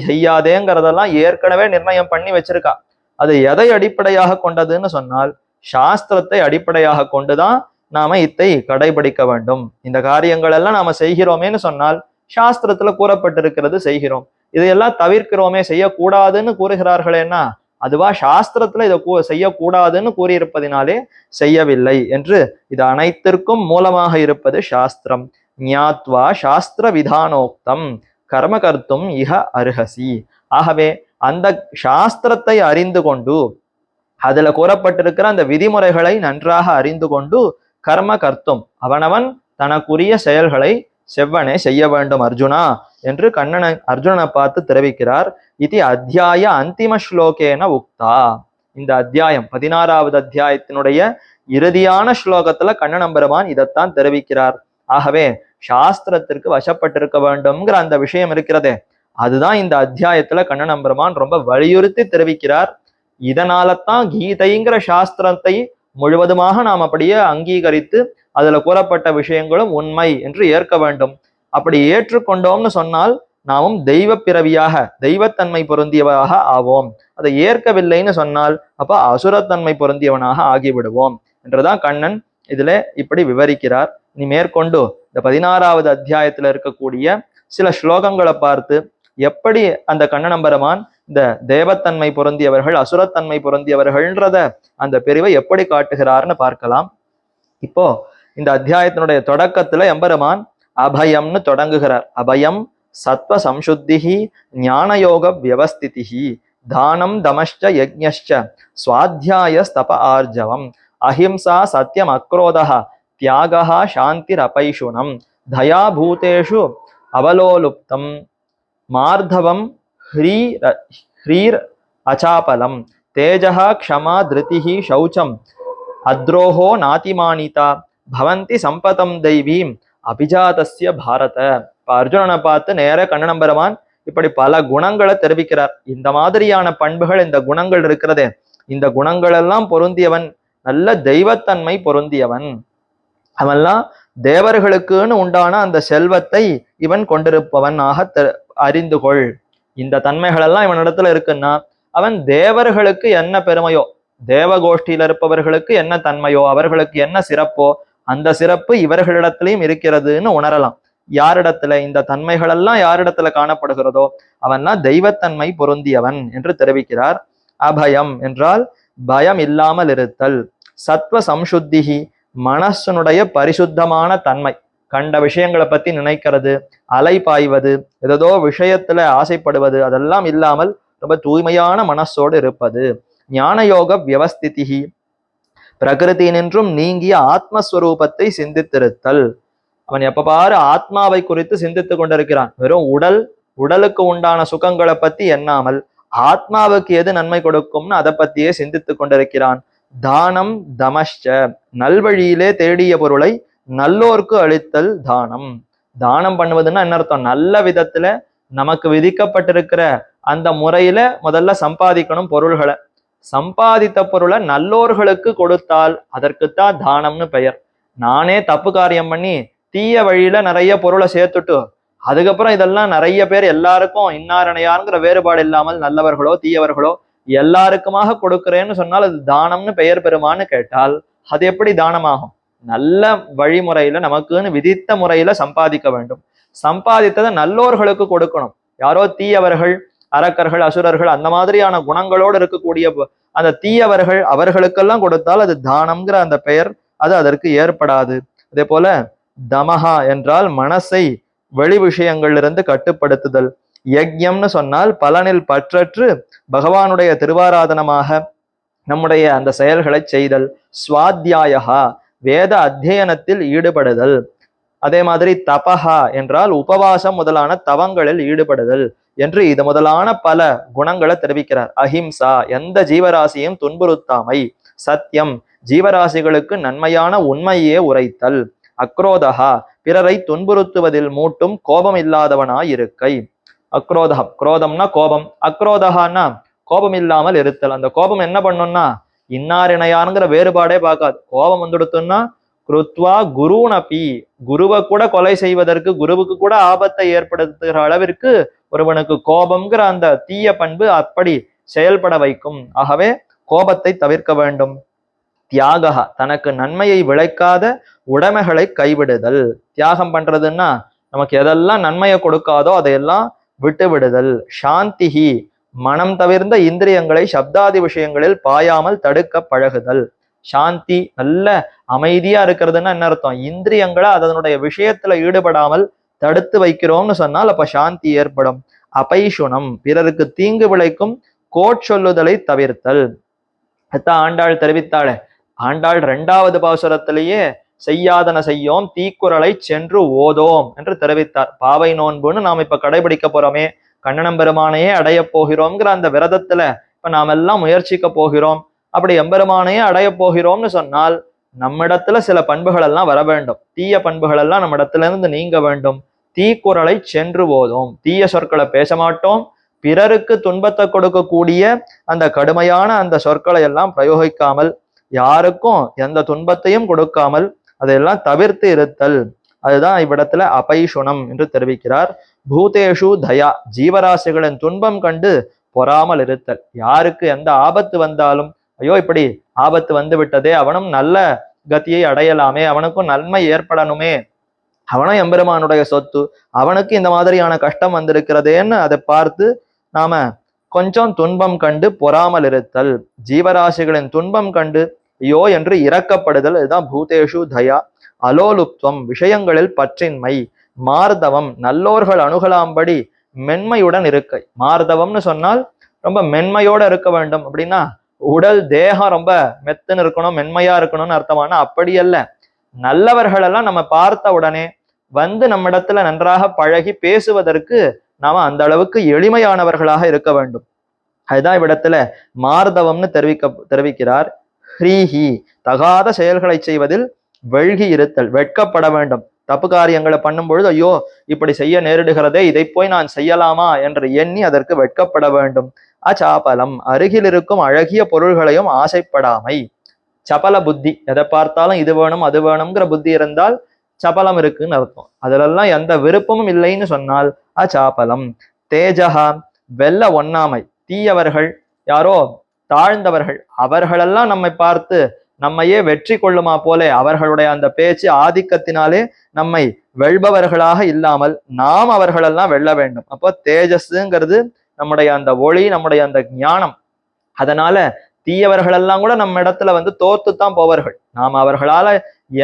செய்யாதேங்கிறதெல்லாம் ஏற்கனவே நிர்ணயம் பண்ணி வச்சிருக்கா. அது எதை அடிப்படையாக கொண்டதுன்னு சொன்னால் சாஸ்திரத்தை அடிப்படையாக கொண்டுதான் நாம இத்தை கடைபிடிக்க வேண்டும். இந்த காரியங்கள் எல்லாம் நாம செய்கிறோமேன்னு சொன்னால் சாஸ்திரத்துல கூறப்பட்டிருக்கிறது செய்கிறோம். இதையெல்லாம் தவிர்க்கிறோமே, செய்யக்கூடாதுன்னு கூறுகிறார்களேன்னா அதுவா சாஸ்திரத்துல இதை செய்யக்கூடாதுன்னு கூறியிருப்பதினாலே செய்யவில்லை என்று. இது அனைத்திற்கும் மூலமாக இருப்பது சாஸ்திரம். ஞாத்வா சாஸ்திர விதானோக்தம் கர்ம கர்த்தும் இஹ அருகசி. ஆகவே அந்த சாஸ்திரத்தை அறிந்து கொண்டு அதுல கூறப்பட்டிருக்கிற அந்த விதிமுறைகளை நன்றாக அறிந்து கொண்டு கர்ம கர்த்தும், அவனவன் தனக்குரிய செயல்களை செவ்வனே செய்ய வேண்டும் அர்ஜுனா என்று அர்ஜுனனை பார்த்து தெரிவிக்கிறார். இது அத்தியாய அந்திம ஸ்லோகேன உக்தா. இந்த அத்தியாயம் 16வது அத்தியாயத்தினுடைய இறுதியான ஸ்லோகத்துல கண்ணன் பெருமான் இதைத்தான் தெரிவிக்கிறார். ஆகவே சாஸ்திரத்திற்கு வசப்பட்டிருக்க வேண்டும்ங்கிற அந்த விஷயம் இருக்கிறதே, அதுதான் இந்த அத்தியாயத்துல கண்ணன் பெருமான் ரொம்ப வலியுறுத்தி தெரிவிக்கிறார். இதனாலதான் கீதைங்கிற சாஸ்திரத்தை முழுவதுமாக நாம் அப்படியே அங்கீகரித்து அதுல கூறப்பட்ட விஷயங்களும் உண்மை என்று ஏற்க வேண்டும். அப்படி ஏற்றுக்கொண்டோம்னு சொன்னால் நாமும் தெய்வ பிறவியாக தெய்வத்தன்மை பொருந்தியவராக ஆவோம். அதை ஏற்கவில்லைன்னு சொன்னால் அப்ப அசுரத்தன்மை பொருந்தியவனாக ஆகிவிடுவோம் என்றுதான் கண்ணன் இதுல இப்படி விவரிக்கிறார். இனி மேற்கொண்டு இந்த 16வது அத்தியாயத்துல இருக்கக்கூடிய சில ஸ்லோகங்களை பார்த்து எப்படி அந்த கண்ணனம்பெருமான் இந்த தேவத்தன்மை பொருந்தியவர்கள் அசுரத்தன்மை பொருந்தியவர்கள்ன்றத அந்த பிரிவை எப்படி காட்டுகிறார்னு பார்க்கலாம். இப்போ இந்த அத்தியாயத்தினுடைய தொடக்கத்துல எம்பெருமான் அபயம்னு தொடங்குகிறார். அபயம் சத்வ சம்சுத்திஹி ஞானயோக வியவஸ்திதிஹி தானம் தமஷ்ச யஜ்ஞஷ்ச ஸ்வாத்யாய ஸ்தப ஆர்ஜவம் அஹிம்சா சத்யம் அக்ரோதஹ தியாகஹ சாந்திர் அபைஷுனம் தயா பூதேஷு அவலோலுப்தம் மார்தவம் ஹ்ரீர் அச்சாபலம் தேஜஹ க்ஷமா திருதிஹி சௌச்சம் அத்ரோஹோ நாதிமானிதா பவந்தி சம்பதம் தெய்வீம் அபிஜாதஸ்ய பாரத. இப்ப அர்ஜுனனை பார்த்து நேர கண்ணனம்பெருமான் இப்படி பல குணங்களை தெரிவிக்கிறார். இந்த மாதிரியான பண்புகள், இந்த குணங்கள் இருக்கிறதே, இந்த குணங்கள் எல்லாம் பொருந்தியவன், நல்ல தெய்வத்தன்மை பொருந்தியவன், அவன்லாம் தேவர்களுக்குன்னு உண்டான அந்த செல்வத்தை இவன் கொண்டிருப்பவனாக அறிந்து கொள். இந்த தன்மைகள் எல்லாம் இவனிடத்துல இருக்குன்னா அவன் தேவர்களுக்கு என்ன பெருமையோ, தேவகோஷ்டியில இருப்பவர்களுக்கு என்ன தன்மையோ, அவர்களுக்கு என்ன சிறப்போ அந்த சிறப்பு இவர்களிடத்திலையும் இருக்கிறதுன்னு உணரலாம். யாரிடத்துல இந்த தன்மைகள் எல்லாம் யாரிடத்துல காணப்படுகிறதோ அவன்லாம் தெய்வத்தன்மை பொருந்தியவன் என்று தெரிவிக்கிறார். அபயம் என்றால் பயம் இல்லாமல் இருத்தல். சத்வ சம்சுத்திகி மனசனுடைய பரிசுத்தமான தன்மை, கண்ட விஷயங்களை பத்தி நினைக்கிறது, அலை பாய்வது, ஏதோ விஷயத்துல ஆசைப்படுவது, அதெல்லாம் இல்லாமல் ரொம்ப தூய்மையான மனசோடு இருப்பது. ஞானயோக வியவஸ்திதிகி பிரகிருதியினின்றும் நீங்கிய ஆத்மஸ்வரூபத்தை சிந்தித்திருத்தல். அவன் எப்ப பாரு ஆத்மாவை குறித்து சிந்தித்து கொண்டிருக்கிறான். வெறும் உடலுக்கு உண்டான சுகங்களை பத்தி எண்ணாமல் ஆத்மாவுக்கு எது நன்மை கொடுக்கும்னு அதை பத்தியே சிந்தித்து கொண்டிருக்கிறான். தானம் தமஷ்ச நல்வழியிலே தேடிய பொருளை நல்லோர்க்கு அளித்தல் தானம். தானம் பண்ணுவதுன்னா என்ன அர்த்தம்? நல்ல விதத்துல நமக்கு விதிக்கப்பட்டிருக்கிற அந்த முறையில முதல்ல சம்பாதிக்கணும் பொருள்களை. சம்பாதித்த பொருளை நல்லோர்களுக்கு கொடுத்தால் அதற்குத்தான் தானம்னு பெயர். நானே தப்பு காரியம் பண்ணி தீய வழியில நிறைய பொருளை சேர்த்துட்டு அதுக்கப்புறம் இதெல்லாம் நிறைய பேர் எல்லாருக்கும் இன்னாரணையாருங்கிற வேறுபாடு இல்லாமல் நல்லவர்களோ தீயவர்களோ எல்லாருக்குமாக கொடுக்கிறேன்னு சொன்னால் அது தானம்னு பெயர் பெறுமான்னு கேட்டால் அது எப்படி தானமாகும்? நல்ல வழிமுறையில நமக்குன்னு விதித்த முறையில சம்பாதிக்க வேண்டும். சம்பாதித்ததை நல்லோர்களுக்கு கொடுக்கணும். யாரோ தீயவர்கள், அரக்கர்கள், அசுரர்கள், அந்த மாதிரியான குணங்களோடு இருக்கக்கூடிய அந்த தீயவர்கள், அவர்களுக்கெல்லாம் கொடுத்தால் அது தானம்ங்கிற அந்த பெயர் அது அதற்கு ஏற்படாது. அதே போல தமஹா என்றால் மனசை வெளி விஷயங்களிலிருந்து கட்டுப்படுத்துதல். யஜ்யம்னு சொன்னால் பலனில் பற்றற்று பகவானுடைய திருவாராதனமாக நம்முடைய அந்த செயல்களை செய்தல். ஸ்வாத்யாயா வேத அத்தியனத்தில் ஈடுபடுதல். அதே மாதிரி தபஹா என்றால் உபவாசம் முதலான தவங்களில் ஈடுபடுதல் என்று இது முதலான பல குணங்களை தெரிவிக்கிறார். அஹிம்சா எந்த ஜீவராசியும் துன்புறுத்தாமை. சத்தியம் ஜீவராசிகளுக்கு நன்மையான உண்மையே உரைத்தல். அக்ரோதஹா பிறரை துன்புறுத்துவதில் மூட்டும் கோபம் இல்லாதவனாய் இருக்கை. அக்ரோதகம், குரோதம்னா கோபம், அக்ரோதகான்னா கோபம் இல்லாமல் இருத்தல். அந்த கோபம் என்ன பண்ணும்னா இன்னார் இணையாருங்கிற வேறுபாடே பார்க்காது. கோபம் வந்துடுத்துன்னா குருத்வா குருனபி, குருவை கூட கொலை செய்வதற்கு, குருவுக்கு கூட ஆபத்தை ஏற்படுத்துகிற அளவிற்கு ஒருவனுக்கு கோபம்ங்கிற அந்த தீய பண்பு அப்படி செயல்பட வைக்கும். ஆகவே கோபத்தை தவிர்க்க வேண்டும். தியாகா, தனக்கு நன்மையை விளைக்காத உடைமைகளை கைவிடுதல். தியாகம் பண்றதுன்னா நமக்கு எதெல்லாம் நன்மையை கொடுக்காதோ அதையெல்லாம் விட்டு விடுதல். சாந்திஹி, மனம் தவிர்ந்த இந்திரியங்களை சப்தாதி விஷயங்களில் பாயாமல் தடுக்க பழகுதல். சாந்தி, நல்ல அமைதியா இருக்கிறதுன்னா என்ன அர்த்தம்? இந்திரியங்களை அதனுடைய விஷயத்துல ஈடுபடாமல் தடுத்து வைக்கிறோம்னு சொன்னால் அப்ப சாந்தி ஏற்படும். அபைஷுணம், பிறருக்கு தீங்கு விளைக்கும் கோட்சொல்லுதலை தவிர்த்தல். ஆண்டாள் தெரிவித்தாளே, ஆண்டாள் 2வது பாசுரத்திலேயே செய்யாதன செய்யோம் தீக்குறளை சென்று ஓதோம் என்று தெரிவித்தார். பாவை நோன்புன்னு நாம் இப்ப கடைபிடிக்க போறோமே, கண்ணனம் பெருமானையே அடைய போகிறோம்ங்கிற அந்த விரதத்துல இப்ப நாம் எல்லாம் முயற்சிக்க போகிறோம். அப்படி எம்பெருமானையே அடைய போகிறோம்னு சொன்னால் நம்மிடத்துல சில பண்புகள் எல்லாம் வர வேண்டும். தீய பண்புகள் எல்லாம் நம்ம இடத்துல இருந்து நீங்க வேண்டும். தீக்குறளை சென்று ஓதோம், தீய சொற்களை பேச மாட்டோம். பிறருக்கு துன்பத்தை கொடுக்கக்கூடிய அந்த கடுமையான அந்த சொற்களை எல்லாம் பிரயோகிக்காமல், யாருக்கும் எந்த துன்பத்தையும் கொடுக்காமல் அதையெல்லாம் தவிர்த்து இருத்தல். அதுதான் இவ்விடத்துல அபைஷுணம் என்று தெரிவிக்கிறார். பூதேஷு தயா, ஜீவராசிகளின் துன்பம் கண்டு பொறாமல் இருத்தல். யாருக்கு எந்த ஆபத்து வந்தாலும் ஐயோ இப்படி ஆபத்து வந்து விட்டதே, அவனும் நல்ல கதியை அடையலாமே, அவனுக்கும் நன்மை ஏற்படணுமே, அவனும் எம்பெருமானுடைய சொத்து, அவனுக்கு இந்த மாதிரியான கஷ்டம் வந்திருக்கிறதேன்னு அதை பார்த்து நாம கொஞ்சம் துன்பம் கண்டு பொறாமல் இருத்தல். ஜீவராசிகளின் துன்பம் கண்டு ஐயோ என்று இரக்கப்படுதல். இதுதான் பூதேஷு தயா. அலோலுப்துவம், விஷயங்களில் பற்றின்மை. மார்தவம், நல்லோர்கள் அணுகலாம்படி மென்மையுடன் இருக்கை. மார்தவம்னு சொன்னால் ரொம்ப மென்மையோட இருக்க வேண்டும். அப்படின்னா உடல் தேகம் ரொம்ப மெத்துன்னு இருக்கணும், மென்மையா இருக்கணும்னு அர்த்தமான அப்படி அல்ல. நல்லவர்கள் எல்லாம் நம்ம பார்த்த உடனே வந்து நம்ம இடத்துல நன்றாக பழகி பேசுவதற்கு நாம அந்த அளவுக்கு எளிமையானவர்களாக இருக்க வேண்டும். அதுதான் இவ்விடத்துல மார்தவம்னு தெரிவிக்கிறார். ஹ்ரீஹி, தகாத செயல்களை செய்வதில் வெழ்கி இருத்தல், வெட்கப்பட வேண்டும். தப்பு காரியங்களை பண்ணும் பொழுது ஐயோ இப்படி செய்ய நேரிடுகிறதே, இதை போய் நான் செய்யலாமா என்று எண்ணி அதற்கு வெட்கப்பட வேண்டும். அச்சாபலம், அருகில் இருக்கும் அழகிய பொருள்களையும் ஆசைப்படாமை. சபல புத்தி, எதை பார்த்தாலும் இது வேணும் அது வேணுங்கிற புத்தி இருந்தால் சபலம் இருக்குன்னு அர்த்தம். அதுலெல்லாம் எந்த விருப்பமும் இல்லைன்னு சொன்னால் அச்சாபலம். தேஜகா, வெல்ல ஒண்ணாமை. தீயவர்கள், யாரோ தாழ்ந்தவர்கள், அவர்களெல்லாம் நம்மை பார்த்து நம்மையே வெற்றி கொள்ளுமா போலே அவர்களுடைய அந்த பேச்சு ஆதிக்கத்தினாலே நம்மை வெல்பவர்களாக இல்லாமல் நாம் அவர்களெல்லாம் வெல்ல வேண்டும். அப்போ தேஜஸ்ங்கிறது நம்முடைய அந்த ஒளி, நம்முடைய அந்த ஞானம். அதனால தீயவர்களெல்லாம் கூட நம்ம இடத்துல வந்து தோத்துத்தான் போவார்கள். நாம் அவர்களால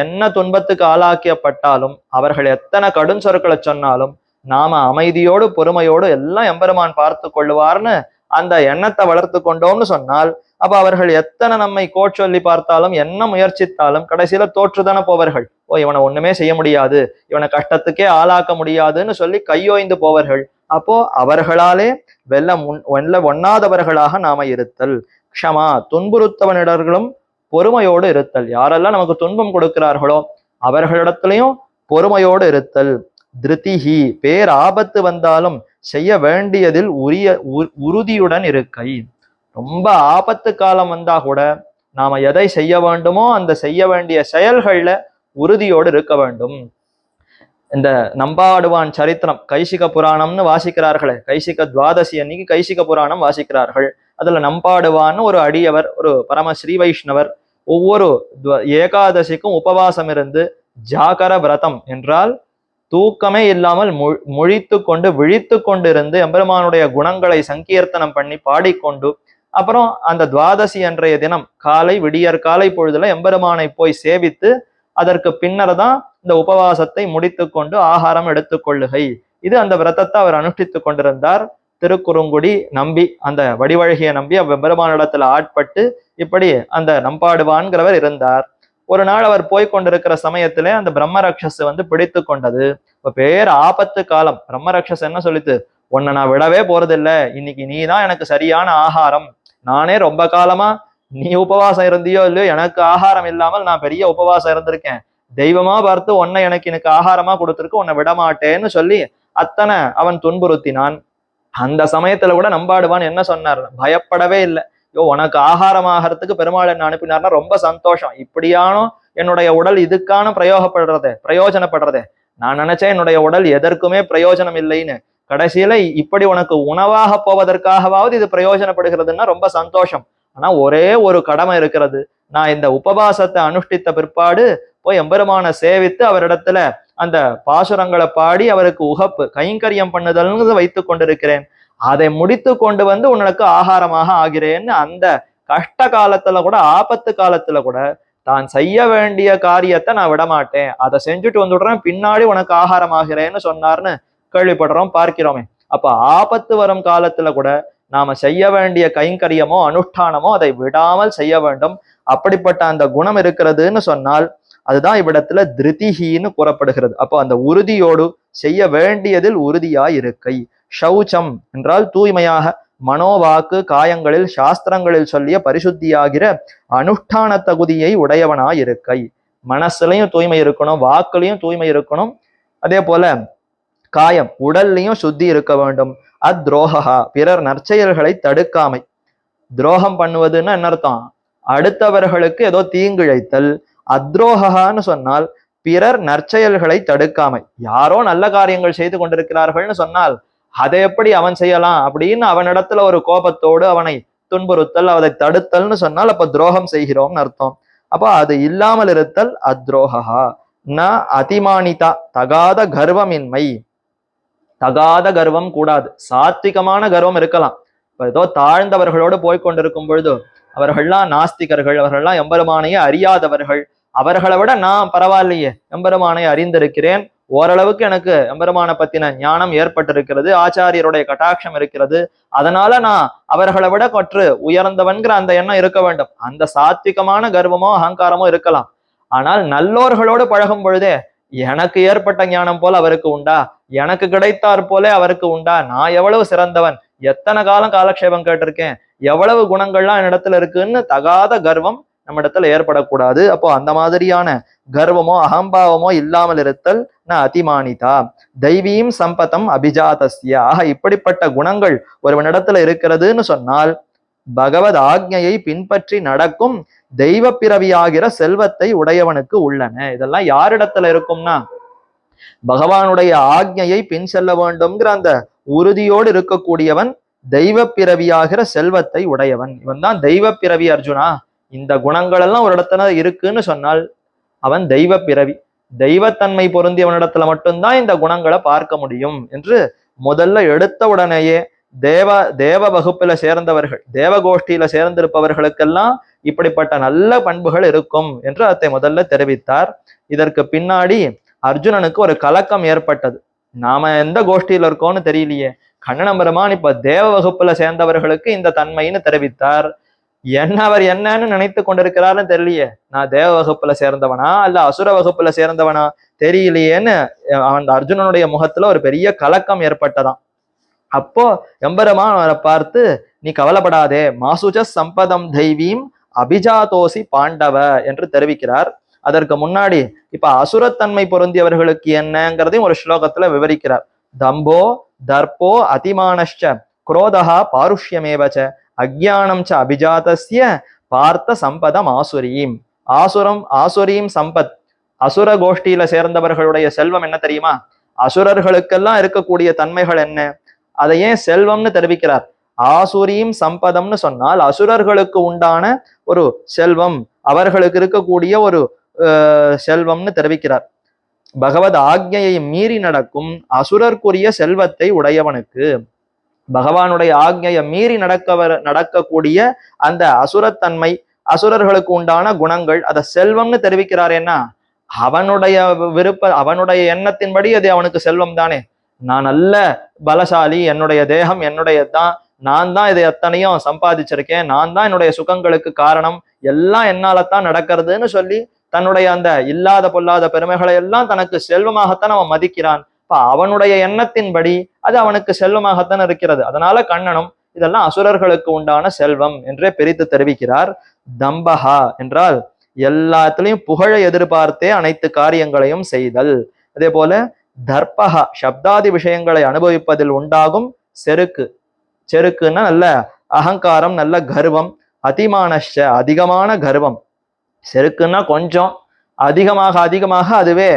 என்ன துன்பத்துக்கு ஆளாக்கப்பட்டாலும், அவர்கள் எத்தனை கடும் சொற்களை சொன்னாலும் நாம அமைதியோடு பொறுமையோடு எல்லாம் எம்பெருமான் பார்த்து கொள்ளுவார்னு அந்த எண்ணத்தை வளர்த்து கொண்டோம்னு சொன்னால் அப்ப அவர்கள் எத்தனை நம்மை கோச்சொல்லி பார்த்தாலும் என்ன முயற்சித்தாலும் கடைசியில தோற்றுதானே போவார்கள். ஓ இவனை ஒண்ணுமே செய்ய முடியாது, இவனை கஷ்டத்துக்கே ஆளாக்க முடியாதுன்னு சொல்லி கையோய்ந்து போவார்கள். அப்போ அவர்களாலே வெல்ல ஒண்ணாதவர்களாக நாம இருத்தல். க்ஷமா, துன்புறுத்தவனிடர்களும் பொறுமையோடு இருத்தல். யாரெல்லாம் நமக்கு துன்பம் கொடுக்கிறார்களோ அவர்களிடத்திலையும் பொறுமையோடு இருத்தல். திருதிஹி, பேர் ஆபத்து வந்தாலும் செய்ய வேண்டியதில் உறுதியுடன் இருக்கை. ரொம்ப ஆபத்து காலம் வந்தா கூட நாம எதை செய்ய வேண்டுமோ அந்த செய்ய வேண்டிய செயல்கள்ல உறுதியோடு இருக்க வேண்டும். இந்த நம்பாடுவான் சரித்திரம் கைசிக புராணம்னு வாசிக்கிறார்களே, கைசிக துவாதசி அன்னைக்கு கைசிக புராணம் வாசிக்கிறார்கள். அதுல நம்பாடுவான்னு ஒரு அடியவர், ஒரு பரம ஸ்ரீ வைஷ்ணவர், ஒவ்வொரு ஏகாதசிக்கும் உபவாசம் இருந்து ஜாகர விரதம் என்றால் தூக்கமே இல்லாமல் முழித்து கொண்டு விழித்து கொண்டு இருந்து எம்பெருமானுடைய குணங்களை சங்கீர்த்தனம் பண்ணி பாடிக்கொண்டு அப்புறம் அந்த துவாதசி அன்றைய தினம் காலை விடியற் காலை பொழுதுல எம்பெருமானை போய் சேவித்து அதற்கு பின்னர் தான் இந்த உபவாசத்தை முடித்து கொண்டு ஆகாரம் எடுத்துக்கொள்ளுகை. இது அந்த விரதத்தை அவர் அனுஷ்டித்து கொண்டிருந்தார். திருக்குறுங்குடி நம்பி, அந்த வடிவழகிய நம்பி எம்பெருமானிடத்துல ஆட்பட்டு இப்படி அந்த நம்பாடுவான்கிறவர் இருந்தார். ஒரு நாள் அவர் போய்கொண்டிருக்கிற சமயத்திலே அந்த பிரம்மரக்ஷஸ் வந்து பிடித்து கொண்டது. இப்ப பேர் ஆபத்து காலம். பிரம்மரக்ஷஸ் என்ன சொல்லித்து, உன்னை நான் விடவே போறதில்லை, இன்னைக்கு நீ தான் எனக்கு சரியான ஆகாரம், நானே ரொம்ப காலமா நீ உபவாசம் இருந்தியோ இல்லையோ எனக்கு ஆகாரம் இல்லாமல் நான் பெரிய உபவாசம் இருந்திருக்கேன், தெய்வமா பார்த்து உன்னை எனக்கு ஆகாரமா கொடுத்துருக்கு, உன்னை விடமாட்டேன்னு சொல்லி அத்தனை அவன் துன்புறுத்தினான். அந்த சமயத்துல கூட நம்பாடுவான் என்ன சொன்னார்? பயப்படவே இல்லை. ஐயோ, உனக்கு ஆகாரமாகறதுக்கு பெருமாள் என்ன அனுப்பினார்னா ரொம்ப சந்தோஷம். இப்படியானோ என்னுடைய உடல் இதுக்கான பிரயோஜனப்படுறதே. நான் நினைச்சேன் என்னுடைய உடல் எதற்குமே பிரயோஜனம் இல்லைன்னு. கடைசியில இப்படி உனக்கு உணவாக போவதற்காகவாவது இது பிரயோஜனப்படுகிறதுன்னா ரொம்ப சந்தோஷம். ஆனா ஒரே ஒரு கடமை இருக்கிறது. நான் இந்த உபவாசத்தை அனுஷ்டித்த பிற்பாடு போய் எம்பெருமான சேவித்து அவரிடத்துல அந்த பாசுரங்களை பாடி அவருக்கு உகப்பு கைங்கரியம் பண்ணுதல்னு வைத்து கொண்டிருக்கிறேன். அதை முடித்து கொண்டு வந்து உனக்கு ஆகாரமாக ஆகிறேன்னு அந்த கஷ்ட காலத்துல கூட, ஆபத்து காலத்துல கூட தான் செய்ய வேண்டிய காரியத்தை நான் விடமாட்டேன், அதை செஞ்சுட்டு வந்துடுறேன், பின்னாடி உனக்கு ஆகாரம் ஆகிறேன்னு சொன்னார்னு கேள்விப்படுறோம், பார்க்கிறோமே. அப்ப ஆபத்து வரும் காலத்துல கூட நாம செய்ய வேண்டிய கைங்கரியமோ அனுஷ்டானமோ அதை விடாமல் செய்ய வேண்டும். அப்படிப்பட்ட அந்த குணம் இருக்கிறதுன்னு சொன்னால் அதுதான் இவ்விடத்துல திருதிகின்னு கூறப்படுகிறது. அப்போ அந்த உறுதியோடு செய்ய வேண்டியதில் உறுதியாய் இருக்கை. சௌச்சம் என்றால் தூய்மையாக, மனோவாக்கு காயங்களில் சாஸ்திரங்களில் சொல்லிய பரிசுத்தியாகிற அனுஷ்டான தகுதியை உடையவனாய் இருக்கை. மனசுலையும் தூய்மை இருக்கணும், வாக்குலையும் தூய்மை இருக்கணும், அதே போல காயம் உடல்லையும் சுத்தி இருக்க வேண்டும். அத்ரோகா பிறர் நற்செயல்களை தடுக்காமை. துரோகம் பண்ணுவதுன்னு என்ன அர்த்தம்? அடுத்தவர்களுக்கு ஏதோ தீங்கிழைத்தல். அத்ரோகான்னு சொன்னால் பிறர் நற்செயல்களை தடுக்காமை. யாரோ நல்ல காரியங்கள் செய்து கொண்டிருக்கிறார்கள்னு சொன்னால் அதை எப்படி அவன் செய்யலாம் அப்படின்னு அவனிடத்துல ஒரு கோபத்தோடு அவனை துன்புறுத்தல், அதை தடுத்தல்னு சொன்னால் அப்ப துரோகம் செய்கிறோம்னு அர்த்தம். அப்ப அது இல்லாமல் இருத்தல் அத்ரோகா. ந அதிமானிதா தகாத கர்வமின்மை. தகாத கர்வம் கூடாது. சாத்விகமான கர்வம் இருக்கலாம். ஏதோ தாழ்ந்தவர்களோடு போய்கொண்டிருக்கும் பொழுது அவர்கள்லாம் நாஸ்திகர்கள், அவர்கள்லாம் எம்பெருமானையே அறியாதவர்கள், அவர்களை விட நான் பரவாயில்லையே, எம்பெருமானை அறிந்திருக்கிறேன், ஓரளவுக்கு எனக்கு எம்பெருமான பத்தின ஞானம் ஏற்பட்டிருக்கிறது, ஆச்சாரியருடைய கட்டாட்சம் இருக்கிறது, அதனால நான் அவர்களை விட கற்று உயர்ந்தவன்கிற அந்த எண்ணம் இருக்க வேண்டும். அந்த சாத்விகமான கர்வமோ அகங்காரமோ இருக்கலாம். ஆனால் நல்லோர்களோடு பழகும் பொழுதே எனக்கு ஏற்பட்ட ஞானம் போல அவருக்கு உண்டா, எனக்கு கிடைத்தாற் போல அவருக்கு உண்டா, நான் எவ்வளவு சிறந்தவன், எத்தனை காலம் காலக்ஷேபம் கேட்டிருக்கேன், எவ்வளவு குணங்கள்லாம் என்னிடத்துல இருக்குன்னு தகாத கர்வம் நம்ம இடத்துல ஏற்படக்கூடாது. அப்போ அந்த மாதிரியான கர்வமோ அகம்பாவமோ இல்லாமல் இருத்தல் ந அதிமானிதா. தெய்வீம் சம்பதம் அபிஜாதஸ்ய. ஆக இப்படிப்பட்ட குணங்கள் ஒருவனிடத்துல இருக்கிறதுன்னு சொன்னால் பகவத் ஆக்ஞையை பின்பற்றி நடக்கும் தெய்வ பிறவியாகிற செல்வத்தை உடையவனுக்கு உள்ளன. இதெல்லாம் யாரிடத்துல இருக்கும்னா பகவானுடைய ஆக்ஞையை பின் செல்ல வேண்டும்ங்கிற அந்த உறுதியோடு இருக்கக்கூடியவன் தெய்வ பிறவியாகிற செல்வத்தை உடையவன். இவன் தான் தெய்வ பிறவி அர்ஜுனா. இந்த குணங்கள் எல்லாம் ஒரு இடத்துல இருக்குன்னு சொன்னால் அவன் தெய்வ பிறவி. தெய்வத்தன்மை பொருந்தியவனிடத்துல மட்டும்தான் இந்த குணங்களை பார்க்க முடியும் என்று முதல்ல எடுத்த உடனேயே தேவ வகுப்புல சேர்ந்தவர்கள், தேவ கோஷ்டியில சேர்ந்திருப்பவர்களுக்கெல்லாம் இப்படிப்பட்ட நல்ல பண்புகள் இருக்கும் என்று அதை முதல்ல தெரிவித்தார். இதற்கு பின்னாடி அர்ஜுனனுக்கு ஒரு கலக்கம் ஏற்பட்டது. நாம எந்த கோஷ்டியில இருக்கோம்னு தெரியலையே, கண்ணன் பெருமான் இப்ப தேவ வகுப்புல சேர்ந்தவர்களுக்கு இந்த தன்மைன்னு தெரிவித்தார். அவர் என்னன்னு நினைத்து கொண்டிருக்கிறாருன்னு தெரியலையே, நான் தேவ வகுப்புல சேர்ந்தவனா அல்ல அசுர வகுப்புல சேர்ந்தவனா தெரியலையேன்னு அவன் அர்ஜுனனுடைய முகத்துல ஒரு பெரிய கலக்கம் ஏற்பட்டதாம். அப்போ எம்பெருமான் அவரை பார்த்து, நீ கவலைப்படாதே, மாசுஜ சம்பதம் தெய்வீம் அபிஜாதோசி பாண்டவ என்று தெரிவிக்கிறார். அதற்கு முன்னாடி இப்ப அசுரத்தன்மை பொருந்தியவர்களுக்கு என்னங்கிறதையும் ஒரு ஸ்லோகத்துல விவரிக்கிறார். தம்போ தர்போ அதிமானஷ்ச குரோதா பாருஷ்யமேவச்ச அக்ஞானம் ச அபிஜாதஸ்ய பார்த்த சம்பதம் ஆசுரீம். ஆசுரீம் சம்பத். அசுர கோஷ்டியில சேர்ந்தவர்களுடைய செல்வம் என்ன தெரியுமா? அசுரர்களுக்கெல்லாம் இருக்கக்கூடிய தன்மைகள் என்ன, அதை ஏன் செல்வம்னு தெரிவிக்கிறார்? ஆசுரீம் சம்பதம்னு சொன்னால் அசுரர்களுக்கு உண்டான ஒரு செல்வம், அவர்களுக்கு இருக்கக்கூடிய ஒரு செல்வம்னு தெரிவிக்கிறார். பகவத் ஆக்ஞையை மீறி நடக்கும் அசுரர்க்குரிய செல்வத்தை உடையவனுக்கு, பகவானுடைய ஆக்ஞையை மீறி நடக்கக்கூடிய அந்த அசுரத்தன்மை, அசுரர்களுக்கு உண்டான குணங்கள், அதை செல்வம்னு தெரிவிக்கிறார். என்ன, அவனுடைய அவனுடைய எண்ணத்தின்படி அது அவனுக்கு செல்வம் தானே. நான் நல்ல பலசாலி, என்னுடைய தேகம் என்னுடையதான், நான் தான் இதை எத்தனையும் சம்பாதிச்சிருக்கேன், நான் தான் என்னுடைய சுகங்களுக்கு காரணம், எல்லாம் என்னாலத்தான் நடக்கிறதுன்னு சொல்லி தன்னுடைய அந்த இல்லாத பொல்லாத பெருமைகளை எல்லாம் தனக்கு செல்வமாகத்தான் அவன் மதிக்கிறான். இப்ப அவனுடைய எண்ணத்தின்படி அது அவனுக்கு செல்வமாகத்தான் இருக்கிறது. அதனால கண்ணனும் இதெல்லாம் அசுரர்களுக்கு உண்டான செல்வம் என்றே பிரித்து தெரிவிக்கிறார். தம்பஹா என்றால் எல்லாத்துலயும் புகழை எதிர்பார்த்தே அனைத்து காரியங்களையும் செய்தல். அதே போல தர்பகா, சப்தாதி விஷயங்களை அனுபவிப்பதில் உண்டாகும் செருக்கு. செருக்குன்னா நல்ல அகங்காரம், நல்ல கர்வம். அதிமானஷ, அதிகமான கர்வம். செருக்குன்னா கொஞ்சம், அதிகமாக அதிகமாக அதுவே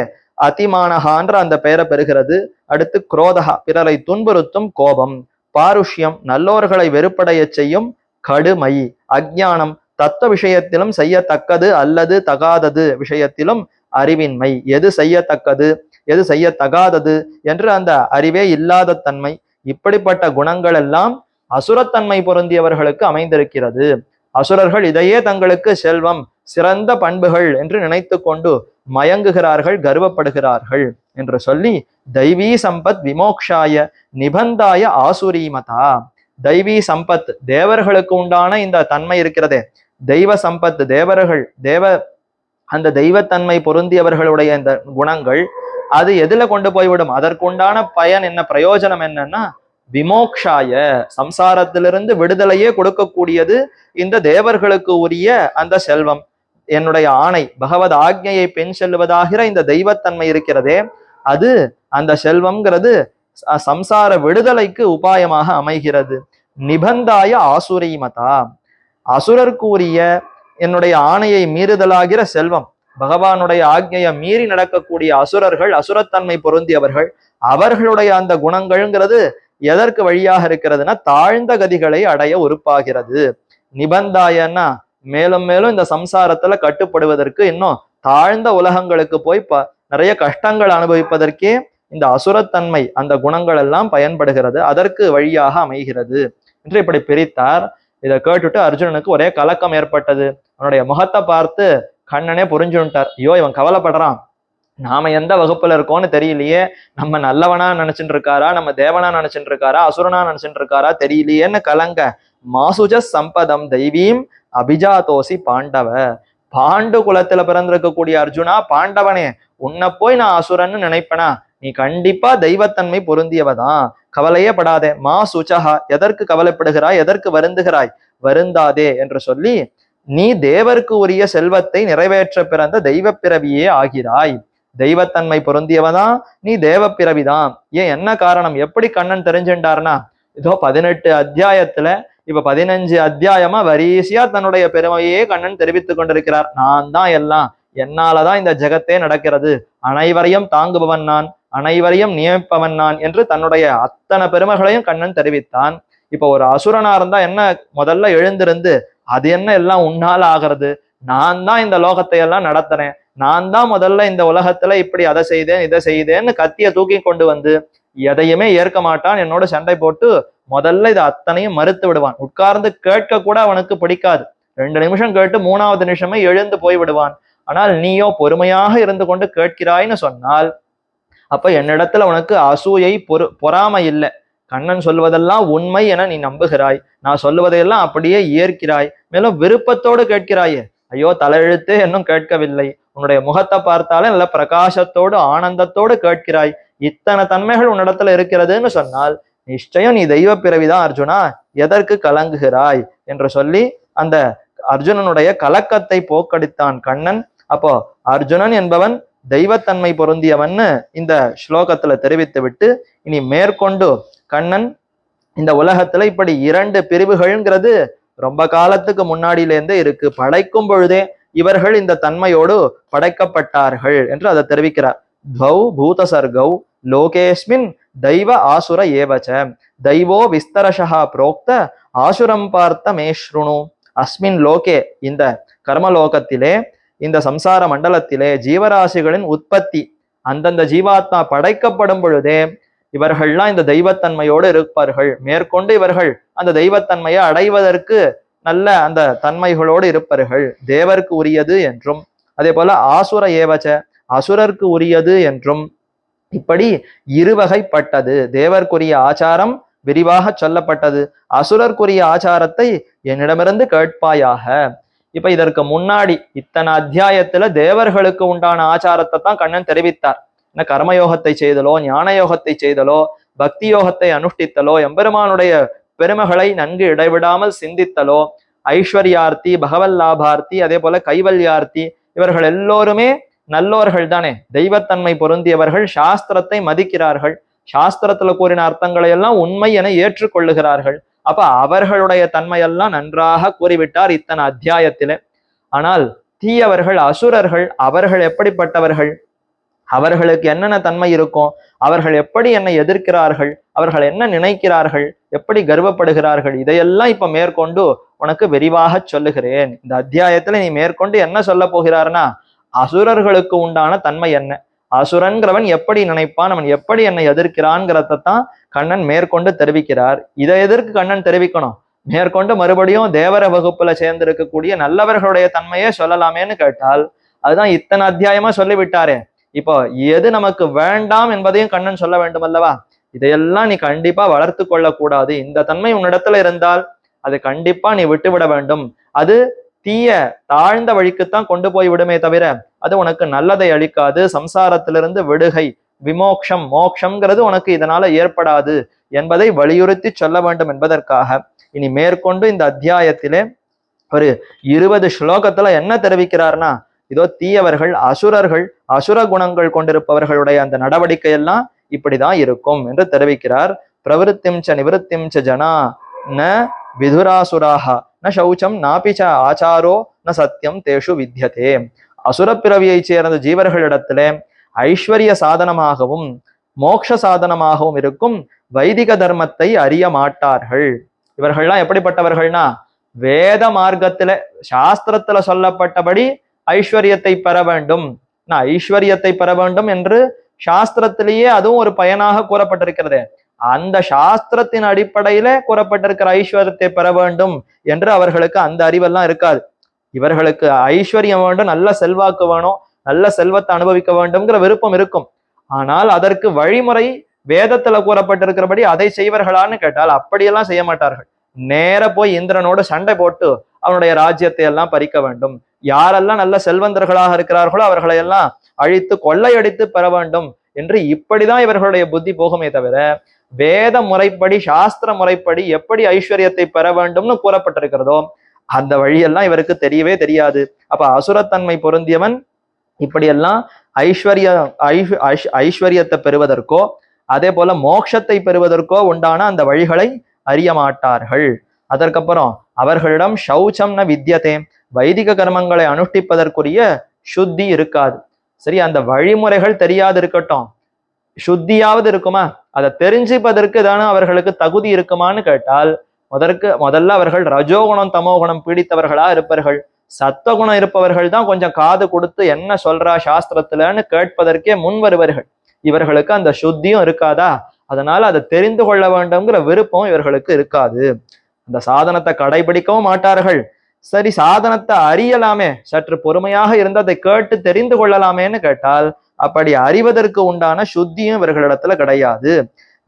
அதிமானகான்ற அந்த பெயரை பெறுகிறது. அடுத்து குரோதகா, பிறரை துன்புறுத்தும் கோபம். பாருஷ்யம், நல்லோர்களை வெறுப்படைய செய்யும் கடுமை. அஜ்ஞானம், தத்துவ விஷயத்திலும் செய்யத்தக்கது அல்லது தகாதது விஷயத்திலும் அறிவின்மை. எது செய்யத்தக்கது எது செய்யத்தகாதது என்று அந்த அறிவே இல்லாத தன்மை. இப்படிப்பட்ட குணங்கள் எல்லாம் அசுரத்தன்மை பொருந்தியவர்களுக்கு அமைந்திருக்கிறது. அசுரர்கள் இதையே தங்களுக்கு செல்வம், சிறந்த பண்புகள் என்று நினைத்து கொண்டு மயங்குகிறார்கள், கர்வப்படுகிறார்கள் என்று சொல்லி, தெய்வீ சம்பத் விமோக்ஷாய நிபந்தாய ஆசுரீமதா. தெய்வீ சம்பத், தேவர்களுக்கு உண்டான இந்த தன்மை இருக்கிறதே, தெய்வ சம்பத், தேவர்கள் அந்த தெய்வத்தன்மை பொருந்தியவர்களுடைய இந்த குணங்கள் அது எதுல கொண்டு போய்விடும்? அதற்குண்டான பயன் என்ன, பிரயோஜனம் என்னன்னா விமோக்ஷாய, சம்சாரத்திலிருந்து விடுதலையே கொடுக்கக்கூடியது இந்த தேவர்களுக்கு உரிய அந்த செல்வம். என்னுடைய ஆணை, பகவத் ஆக்ஞையை பெண் செல்வதாகிற இந்த தெய்வத்தன்மை இருக்கிறதே, அது அந்த செல்வம்ங்கிறது சம்சார விடுதலைக்கு உபாயமாக அமைகிறது. நிபந்தாய ஆசுரீமதா, அசுரருக்கு உரிய என்னுடைய ஆணையை மீறுதலாகிற செல்வம், பகவானுடைய ஆக்ஞையை மீறி நடக்கக்கூடிய அசுரர்கள், அசுரத்தன்மை பொருந்தியவர்கள், அவர்களுடைய அந்த குணங்கள்ங்கிறது எதற்கு வழியாக இருக்கிறதுனா தாழ்ந்த கதிகளை அடைய உறுப்பாகிறது. நிபந்தாயன்னா மேலும் மேலும் இந்த சம்சாரத்துல கட்டுப்படுவதற்கு, இன்னும் தாழ்ந்த உலகங்களுக்கு போய் நிறைய கஷ்டங்கள் அனுபவிப்பதற்கே இந்த அசுரத்தன்மை அந்த குணங்கள் எல்லாம் பயன்படுகிறது, அதற்கு வழியாக அமைகிறது என்று இப்படி பிரித்தார். இதை கேட்டுட்டு அர்ஜுனனுக்கு ஒரே கலக்கம் ஏற்பட்டது. அவனுடைய முகத்தை பார்த்து கண்ணனே புரிஞ்சுட்டார். ஐயோ, இவன் கவலைப்படுறான், நாம எந்த வகுப்புல இருக்கோம்னு தெரியலையே, நம்ம நல்லவனா நினைச்சுட்டு இருக்காரா, நம்ம தேவனா நினைச்சுட்டு இருக்காரா, அசுரனா நினைச்சுட்டு இருக்காரா தெரியலையேன்னு கலங்க. மாசுஜ சம்பதம் தெய்வீம் அபிஜாதோசி பாண்டவ. பாண்டு குலத்துல பிறந்திருக்கக்கூடிய அர்ஜுனா, பாண்டவனே, உன்னை போய் நான் அசுரன்னு நினைப்பனா? நீ கண்டிப்பா தெய்வத்தன்மை பொருந்தியவதான், கவலையே படாதே. மா சுச்சகா, எதற்கு கவலைப்படுகிறாய், எதற்கு வருந்துகிறாய், வருந்தாதே என்று சொல்லி, நீ தேவருக்கு உரிய செல்வத்தை நிறைவேற்ற பிறந்த தெய்வ பிறவியே ஆகிறாய். தெய்வத்தன்மை பொருந்தியவதான், நீ தேவ பிறவிதான். ஏன், என்ன காரணம், எப்படி கண்ணன் தெரிஞ்சுட்டார்னா, இதோ 18 அத்தியாயத்துல இப்ப 15 அத்தியாயமா வரிசையா தன்னுடைய பெருமையே கண்ணன் தெரிவித்துக் கொண்டிருக்கிறார். நான் தான் எல்லாம், என்னாலதான் இந்த ஜெகத்தே நடக்கிறது, அனைவரையும் தாங்குபவன் நான், அனைவரையும் நியமிப்பவன் நான் என்று தன்னுடைய அத்தனை பெருமைகளையும் கண்ணன் தெரிவித்தான். இப்ப ஒரு அசுரனா இருந்தா என்ன, முதல்ல எழுந்திருந்து, அது என்ன எல்லாம் உன்னால ஆகிறது, நான் தான் இந்த லோகத்தை எல்லாம் நடத்துறேன், நான் தான் முதல்ல இந்த உலகத்துல இப்படி அதை செய்தேன் இதை செய்தேன்னு கத்திய தூக்கி கொண்டு வந்து எதையுமே ஏற்க மாட்டான். என்னோட சண்டை போட்டு முதல்ல இது அத்தனையும் மறுத்து விடுவான். உட்கார்ந்து கேட்க கூட அவனுக்கு பிடிக்காது. 2 நிமிஷம் கேட்டு 3வது நிமிஷமே எழுந்து போய் விடுவான். ஆனால் நீயோ பொறுமையாக இருந்து கொண்டு கேட்கிறாய்ன்னு சொன்னால், அப்ப என்னிடத்துல உனக்கு அசூயை பொறாமை இல்லை. கண்ணன் சொல்வதெல்லாம் உண்மை என நீ நம்புகிறாய், நான் சொல்லுவதையெல்லாம் அப்படியே ஏற்கிறாய், மேலும் விருப்பத்தோடு கேட்கிறாயே. ஐயோ, தலையெழுத்தே இன்னும் கேட்கவில்லை, உன்னுடைய முகத்தை பார்த்தாலே நல்ல பிரகாசத்தோடு ஆனந்தத்தோடு கேட்கிறாய், இத்தனை தன்மைகள் உன்னிடத்துல இருக்கிறதுன்னு சொன்னால் நிச்சயம் நீ தெய்வ பிறவிதான் அர்ஜுனா, எதற்கு கலங்குகிறாய் என்று சொல்லி அந்த அர்ஜுனனுடைய கலக்கத்தை போக்கடித்தான் கண்ணன். அப்போ அர்ஜுனன் என்பவன் தெய்வத்தன்மை பொருந்தியவன்னு இந்த ஸ்லோகத்துல தெரிவித்து விட்டு, இனி மேற்கொண்டு கண்ணன் இந்த உலகத்துல இப்படி 2 பிரிவுகள்ங்கிறது ரொம்ப காலத்துக்கு முன்னாடியிலேருந்தே இருக்கு, படைக்கும் பொழுதே இவர்கள் இந்த தன்மையோடு படைக்கப்பட்டார்கள் என்று அதை தெரிவிக்கிறார். துவௌ பூதசர்கௌ லோகேஸ்மின் தெய்வ ஆசுர ஏவச்ச தெய்வோ விஸ்தரஷா புரோக்த ஆசுரம் பார்த்த மேஷ்ருணு. அஸ்மின் லோகே, இந்த கர்மலோகத்திலே, இந்த சம்சார மண்டலத்திலே ஜீவராசிகளின் உற்பத்தி, அந்தந்த ஜீவாத்மா படைக்கப்படும் பொழுதே இவர்கள்லாம் இந்த தெய்வத்தன்மையோடு இருப்பார்கள். மேற்கொண்டு இவர்கள் அந்த தெய்வத்தன்மையை அடைவதற்கு நல்ல அந்த தன்மைகளோடு இருப்பார்கள். தேவருக்கு உரியது என்றும், அதே போல ஆசுர ஏவச்ச அசுரருக்கு உரியது என்றும், இப்படி இருவகைப்பட்டது. தேவர்க்குரிய ஆச்சாரம் விரிவாக சொல்லப்பட்டது, அசுரர்க்குரிய ஆச்சாரத்தை என்னிடமிருந்து கேட்பாயாக. இப்ப இதற்கு முன்னாடி இத்தனை அத்தியாயத்துல தேவர்களுக்கு உண்டான ஆச்சாரத்தை தான் கண்ணன் தெரிவித்தார். கர்மயோகத்தை செய்தலோ, ஞான யோகத்தை செய்தலோ, பக்தி யோகத்தை அனுஷ்டித்தலோ, எம்பெருமானுடைய பெருமைகளை நன்கு இடைவிடாமல் சிந்தித்தலோ, ஐஸ்வர்யார்த்தி, பகவல் லாபார்த்தி, அதே போல கைவல்யார்த்தி, இவர்கள் எல்லோருமே நல்லோர்கள் தானே, தெய்வத்தன்மை பொருந்தியவர்கள், சாஸ்திரத்தை மதிக்கிறார்கள், சாஸ்திரத்துல கூறின அர்த்தங்களை எல்லாம் உண்மை என ஏற்றுக்கொள்ளுகிறார்கள். அப்ப அவர்களுடைய தன்மையெல்லாம் நன்றாக கூறிவிட்டார் இத்தனை அத்தியாயத்திலே. ஆனால் தீயவர்கள், அசுரர்கள், அவர்கள் எப்படிப்பட்டவர்கள், அவர்களுக்கு என்னென்ன தன்மை இருக்கும், அவர்கள் எப்படி என்னை எதிர்க்கிறார்கள், அவர்கள் என்ன நினைக்கிறார்கள், எப்படி கர்வப்படுகிறார்கள், இதையெல்லாம் இப்ப மேற்கொண்டு உனக்கு விரிவாக சொல்லுகிறேன். இந்த அத்தியாயத்துல நீ மேற்கொண்டு என்ன சொல்ல போகிறார்னா, அசுரர்களுக்கு உண்டான தன்மை என்ன, அசுரன்கிறவன் எப்படி நினைப்பான், அவன் எப்படி என்னை எதிர்க்கிறான்ங்கிறதான் கண்ணன் மேற்கொண்டு தெரிவிக்கிறார். இதை எதற்கு கண்ணன் தெரிவிக்கணும், மேற்கொண்டு மறுபடியும் தேவர வகுப்புல சேர்ந்திருக்கக்கூடிய நல்லவர்களுடைய தன்மையே சொல்லலாமேன்னு கேட்டால், அதுதான் இத்தனை அத்தியாயமா சொல்லிவிட்டாரே, இப்போ எது நமக்கு வேண்டாம் என்பதையும் கண்ணன் சொல்ல வேண்டும் அல்லவா. இதையெல்லாம் நீ கண்டிப்பா வளர்த்து கொள்ளக்கூடாது, இந்த தன்மை உன்னிடத்துல இருந்தால் அதை கண்டிப்பா நீ விட்டுவிட வேண்டும், அது தீய தாழ்ந்த வழிக்குத்தான் கொண்டு போய் விடுமே தவிர அது உனக்கு நல்லதை அளிக்காது, சம்சாரத்திலிருந்து விடுகை, விமோக்ஷம், மோக்ஷங்கிறது உனக்கு இதனால ஏற்படாது என்பதை வலியுறுத்தி சொல்ல வேண்டும் என்பதற்காக இனி மேற்கொண்டு இந்த அத்தியாயத்திலே ஒரு 20 ஸ்லோகத்துல என்ன தெரிவிக்கிறார்னா, இதோ தீயவர்கள், அசுரர்கள், அசுர குணங்கள் கொண்டிருப்பவர்களுடைய அந்த நடவடிக்கை எல்லாம் இப்படிதான் இருக்கும் என்று தெரிவிக்கிறார். பிரவருத்திம் ச நிவருத்திம் ச ஜனா ந விதுராசுராக ந சௌச்சம் நாபிச்ச ஆச்சாரோ ந சத்தியம் தேஷு வித்யதே. அசுர பிறவியை சேர்ந்த ஜீவர்களிடத்திலே ஐஸ்வர்ய சாதனமாகவும் மோக்ஷ சாதனமாகவும் இருக்கும் வைதிக தர்மத்தை அறிய மாட்டார்கள். இவர்கள்லாம் எப்படிப்பட்டவர்கள்னா, வேத மார்க்கத்துல சாஸ்திரத்துல சொல்லப்பட்டபடி ஐஸ்வர்யத்தை பெற வேண்டும், ஐஸ்வர்யத்தை பெற வேண்டும் என்று சாஸ்திரத்திலேயே அதுவும் ஒரு பயனாக கூறப்பட்டிருக்கிறது. அந்த சாஸ்திரத்தின் அடிப்படையில கூறப்பட்டிருக்கிற ஐஸ்வர்யத்தை பெற வேண்டும் என்று அவர்களுக்கு அந்த அறிவெல்லாம் இருக்காது. இவர்களுக்கு ஐஸ்வர்யம் வேண்டும், நல்ல செல்வாக்கு வேணும், நல்ல செல்வத்தை அனுபவிக்க வேண்டும்ங்கிற விருப்பம் இருக்கும். ஆனால் அதற்கு வழிமுறை வேதத்துல கூறப்பட்டிருக்கிறபடி அதை செய்வர்களான்னு கேட்டால் அப்படியெல்லாம் செய்ய மாட்டார்கள். நேர போய் இந்திரனோடு சண்டை போட்டு அவனுடைய ராஜ்யத்தை எல்லாம் பறிக்க வேண்டும், யாரெல்லாம் நல்ல செல்வந்தர்களாக இருக்கிறார்களோ அவர்களை எல்லாம் அழித்து கொள்ளையடித்து பெற வேண்டும் என்று இப்படிதான் இவர்களுடைய புத்தி போகுமே தவிர, வேத முறைப்படி சாஸ்திர முறைப்படி எப்படி ஐஸ்வர்யத்தை பெற வேண்டும்னு கூறப்பட்டிருக்கிறதோ அந்த வழியெல்லாம் இவருக்கு தெரியவே தெரியாது. அப்ப அசுரத்தன்மை பொருந்தியவன் இப்படியெல்லாம் ஐஸ்வர்யத்தை பெறுவதற்கோ அதே போல மோட்சத்தை பெறுவதற்கோ உண்டான அந்த வழிகளை அறிய மாட்டார்கள். அதற்கப்புறம் அவர்களிடம் சௌச்சம் ந வித்யதே, வைதிக கர்மங்களை அனுஷ்டிப்பதற்குரிய சுத்தி இருக்காது. சரி, அந்த வழிமுறைகள் தெரியாது இருக்கட்டும், சுத்தியாவது இருக்குமா, அதை தெரிஞ்சுப்பதற்கு தானே அவர்களுக்கு தகுதி இருக்குமான்னு கேட்டால் முதல்ல அவர்கள் ரஜோகுணம் தமோகுணம் பீடித்தவர்களா இருப்பார்கள். சத்வகுணம் இருப்பவர்கள் தான் கொஞ்சம் காது கொடுத்து என்ன சொல்றா சாஸ்திரத்துலன்னு கேட்பதற்கே முன் வருவார்கள். இவர்களுக்கு அந்த சுத்தியும் இருக்காதா, அதனால அதை தெரிந்து கொள்ள வேண்டும்ங்கிற விருப்பம் இவர்களுக்கு இருக்காது. அந்த சாதனத்தை கடைபிடிக்கவும் மாட்டார்கள். சரி, சாதனத்தை அறியலாமே, சற்று பொறுமையாக இருந்து அதை கேட்டு தெரிந்து கொள்ளலாமேன்னு கேட்டால் அப்படி அறிவதற்கு உண்டான சுத்தியும் இவர்களிடத்துல கிடையாது.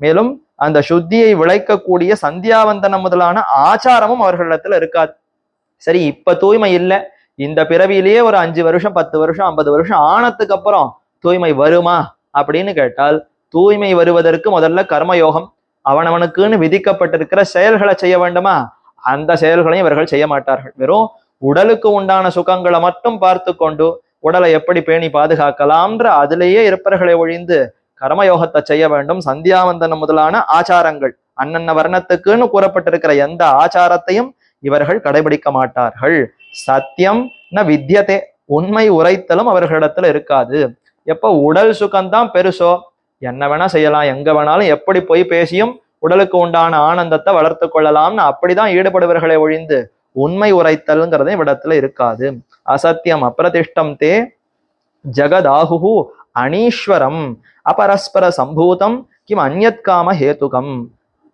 மேலும் அந்த சுத்தியை விளைக்கக்கூடிய சந்தியாவந்தனம் முதலான ஆச்சாரமும் அவர்களிடத்துல இருக்காது. சரி, இப்ப தூய்மை இல்லை, இந்த பிறவியிலேயே ஒரு 5 வருஷம் 10 வருஷம் 50 வருஷம் ஆனதுக்கு அப்புறம் தூய்மை வருமா அப்படின்னு கேட்டால், தூய்மை வருவதற்கு முதல்ல கர்மயோகம், அவனவனுக்குன்னு விதிக்கப்பட்டிருக்கிற செயல்களை செய்ய வேண்டுமா, அந்த செயல்களையும் இவர்கள் செய்ய மாட்டார்கள். வெறும் உடலுக்கு உண்டான சுகங்களை மட்டும் பார்த்து கொண்டு உடலை எப்படி பேணி பாதுகாக்கலாம்ன்ற அதிலேயே இருப்பவர்களை ஒழிந்து கர்மயோகத்தை செய்ய வேண்டும். சந்தியாவந்தனம் முதலான ஆச்சாரங்கள், அன்னன்ன வர்ணத்துக்குன்னு கூறப்பட்டிருக்கிற எந்த ஆச்சாரத்தையும் இவர்கள் கடைபிடிக்க மாட்டார்கள். சத்தியம் ந வித்யதே, உண்மை உரைத்தலும் அவர்களிடத்துல இருக்காது. எப்ப உடல் சுகம்தான் பெருசோ, என்ன வேணா செய்யலாம், எங்க வேணாலும் எப்படி போய் பேசியும் உடலுக்கு உண்டான ஆனந்தத்தை வளர்த்து கொள்ளலாம்னு அப்படிதான் ஈடுபடுவர்களை ஒழிந்து உண்மை உரைத்தல்ங்கிறதே இவ்விடத்துல இருக்காது. அசத்தியம் அப்பிரதிஷ்டம் தே ஜகதாஹு அனீஸ்வரம் அபரஸ்பர சம்பூதம் கிம் அந்யத்காம ஹேதுகம்.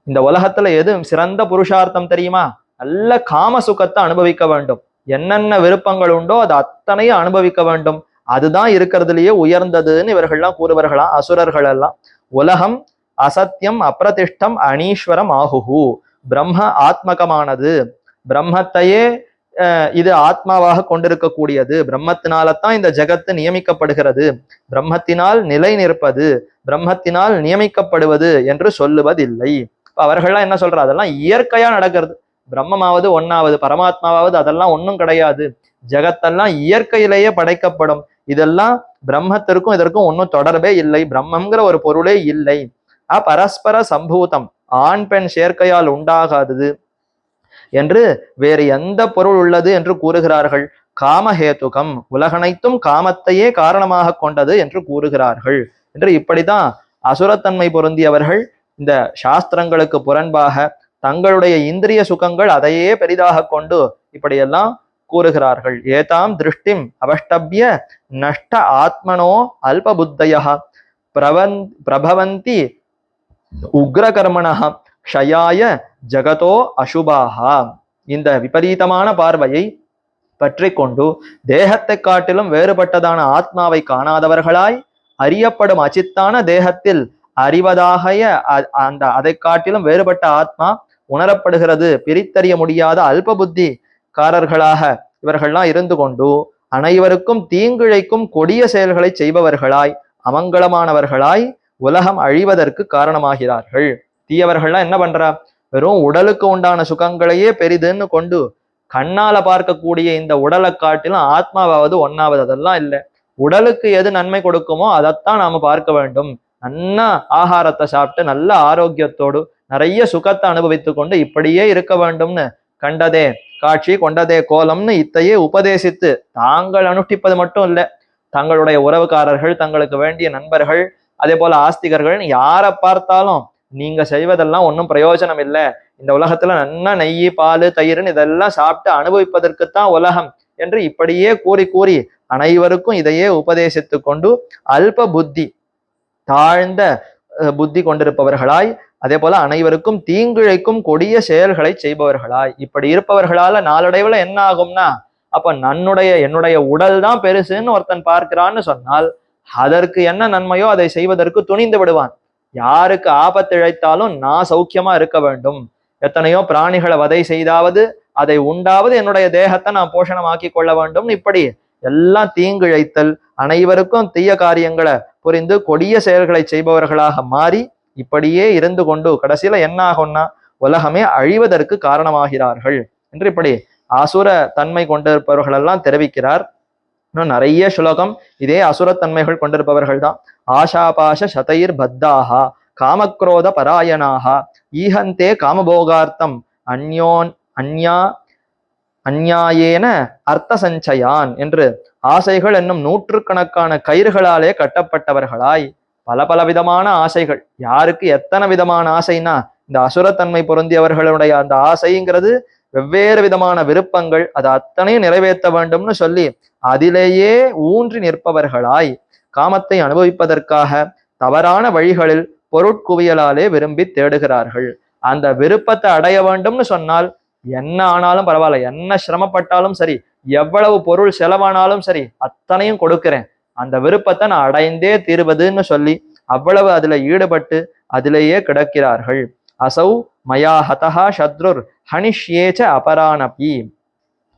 இந்த உலகத்துல எது சிறந்த புருஷார்த்தம் தெரியுமா, நல்ல காம சுகத்தை அனுபவிக்க வேண்டும், என்னென்ன விருப்பங்கள் உண்டோ அது அத்தனையும் அனுபவிக்க வேண்டும், அதுதான் இருக்கிறதுலயே உயர்ந்ததுன்னு இவர்கள்லாம் கூறுவர்களாம் அசுரர்கள் எல்லாம். உலகம் அசத்தியம் அப்பிரதிஷ்டம் அனீஸ்வரம் ஆகுஹு, பிரம்ம ஆத்மகமானது, பிரம்மத்தையே இது ஆத்மாவாக கொண்டிருக்கக்கூடியது, பிரம்மத்தினால்தான் இந்த ஜகத்து நியமிக்கப்படுகிறது, பிரம்மத்தினால் நிலை நிற்பது, பிரம்மத்தினால் நியமிக்கப்படுவது என்று சொல்லுவதில்லை. அவர்கள்லாம் என்ன சொல்றா, அதெல்லாம் இயற்கையா நடக்கிறது, பிரம்மமாவது ஒன்னாவது, பரமாத்மாவாவது அதெல்லாம் ஒன்றும் கிடையாது. ஜெகத்தெல்லாம் இயற்கையிலேயே படைக்கப்படும். இதெல்லாம் பிரம்மத்திற்கும் இதற்கும் ஒன்றும் தொடர்பே இல்லை. பிரம்மங்கிற ஒரு பொருளே இல்லை. பரஸ்பர சம்பூதம், ஆண் பெண் சேர்க்கையால் உண்டாகாதது என்று வேறு எந்த பொருள் உள்ளது என்று கூறுகிறார்கள். காமஹேதுகம், உலகனைத்தும் காமத்தையே காரணமாக கொண்டது என்று கூறுகிறார்கள் என்று இப்படிதான் அசுரத்தன்மை பொருந்தியவர்கள் இந்த சாஸ்திரங்களுக்கு புறன்பாக தங்களுடைய இந்திரிய சுகங்கள் அதையே பெரிதாக கொண்டு இப்படியெல்லாம் கூறுகிறார்கள். ஏதாம் திருஷ்டிம் அவஷ்டபிய நஷ்ட ஆத்மனோ அல்பபுத்தய பிரபவந்தி உக்ரகர்மணஹ க்ஷயாய ஜகதோ அசுபாஹா. இந்த விபரீதமான பார்வையை பற்றி கொண்டு தேகத்தை காட்டிலும் வேறுபட்டதான ஆத்மாவை காணாதவர்களாய் அறியப்படும் அச்சித்தான தேகத்தில் அறிவதாக அந்த அதை காட்டிலும் வேறுபட்ட ஆத்மா உணரப்படுகிறது பிரித்தறிய முடியாத அல்ப புத்திக்காரர்களாக இவர்கள்லாம் இருந்து கொண்டு அனைவருக்கும் தீங்கிழைக்கும் கொடிய செயல்களை செய்பவர்களாய் அமங்கலமானவர்களாய் உலகம் அழிவதற்கு காரணமாகிறார்கள். தீயவர்கள்லாம் என்ன பண்றா, வெறும் உடலுக்கு உண்டான சுகங்களையே பெரிதுன்னு கொண்டு கண்ணால பார்க்கக்கூடிய இந்த உடலை காட்டிலும் ஆத்மாவாவது ஒன்னாவது அதெல்லாம் இல்லை. உடலுக்கு எது நன்மை கொடுக்குமோ அதைத்தான் நாம பார்க்க வேண்டும். நல்ல ஆகாரத்தை சாப்பிட்டு நல்ல ஆரோக்கியத்தோடு நிறைய சுகத்தை அனுபவித்து கொண்டு இப்படியே இருக்க வேண்டும்னு கண்டதே காட்சி கொண்டதே கோலம்னு இத்தையே உபதேசித்து தாங்கள் அனுஷ்டிப்பது மட்டும் இல்லை, தங்களுடைய உறவுக்காரர்கள், தங்களுக்கு வேண்டிய நண்பர்கள், அதே போல ஆஸ்திகர்கள் யாரை பார்த்தாலும் நீங்க செய்வதெல்லாம் ஒன்றும் பிரயோஜனம் இல்லை, இந்த உலகத்துல நல்லா நெய் பால் தயிர்னு இதெல்லாம் சாப்பிட்டு அனுபவிப்பதற்குத்தான் உலகம் என்று இப்படியே கூறி கூறி அனைவருக்கும் இதையே உபதேசித்து கொண்டு அல்ப புத்தி, தாழ்ந்த புத்தி கொண்டிருப்பவர்களாய், அதே போல அனைவருக்கும் தீங்கிழைக்கும் கொடிய செயல்களை செய்பவர்களாய் இப்படி இருப்பவர்களால நாளடைவுல என்ன ஆகும்னா, அப்ப என்னுடைய உடல் தான் பெருசுன்னு ஒருத்தன் பார்க்கிறான்னு சொன்னால் அதற்கு என்ன நன்மையோ அதை செய்வதற்கு துணிந்து விடுவான். யாருக்கு ஆபத்து இழைத்தாலும் நான் சௌக்கியமா இருக்க வேண்டும், எத்தனையோ பிராணிகளை வதை செய்தாவது அதை உண்டாவது என்னுடைய தேகத்தை நான் போஷணமாக்கி கொள்ள வேண்டும், இப்படி எல்லாம் தீங்கிழைத்தல் அனைவருக்கும் தீய காரியங்களை புரிந்து கொடிய செயல்களை செய்பவர்களாக மாறி இப்படியே இருந்து கொண்டு கடைசியில என்ன ஆகும்னா உலகமே அழிவதற்கு காரணமாகிறார்கள் என்று இப்படி அசுர தன்மை கொண்டிருப்பவர்கள் எல்லாம் தெரிவிக்கிறார். இன்னும் நிறைய ஸ்லோகம் இதே அசுரத்தன்மைகள் கொண்டிருப்பவர்கள் தான். ஆஷாபாஷ சதைர் பத்தாகா காமக்ரோத பராயணாகா ஈஹந்தே காமபோகார்த்தம் அந்நியாயேன அர்த்த சஞ்சயான் என்று ஆசைகள் என்னும் நூற்றுக்கணக்கான கயிறுகளாலே கட்டப்பட்டவர்களாய் பல பல விதமான ஆசைகள். யாருக்கு எத்தனை விதமான ஆசைனா இந்த அசுரத்தன்மை பொருந்தியவர்களுடைய அந்த ஆசைங்கிறது வெவ்வேறு விதமான விருப்பங்கள், அது அத்தனையும் நிறைவேற்ற வேண்டும்னு சொல்லி அதிலேயே ஊன்றி நிற்பவர்களாய் காமத்தை அனுபவிப்பதற்காக தவறான வழிகளில் பொருட்குவியலாலே விரும்பி தேடுகிறார்கள். அந்த விருப்பத்தை அடைய வேண்டும்னு சொன்னால் என்ன ஆனாலும் பரவாயில்ல, என்ன சிரமப்பட்டாலும் சரி, எவ்வளவு பொருள் செலவானாலும் சரி அத்தனையும் கொடுக்கிறேன், அந்த விருப்பத்தை நான் அடைந்தே தீர்வதுன்னு சொல்லி அவ்வளவு அதுல ஈடுபட்டு அதிலேயே கிடக்கிறார்கள். அசௌ மயா ஹதஹா சத்ருர் ஹனிஷ்யேச்ச அபரானபி,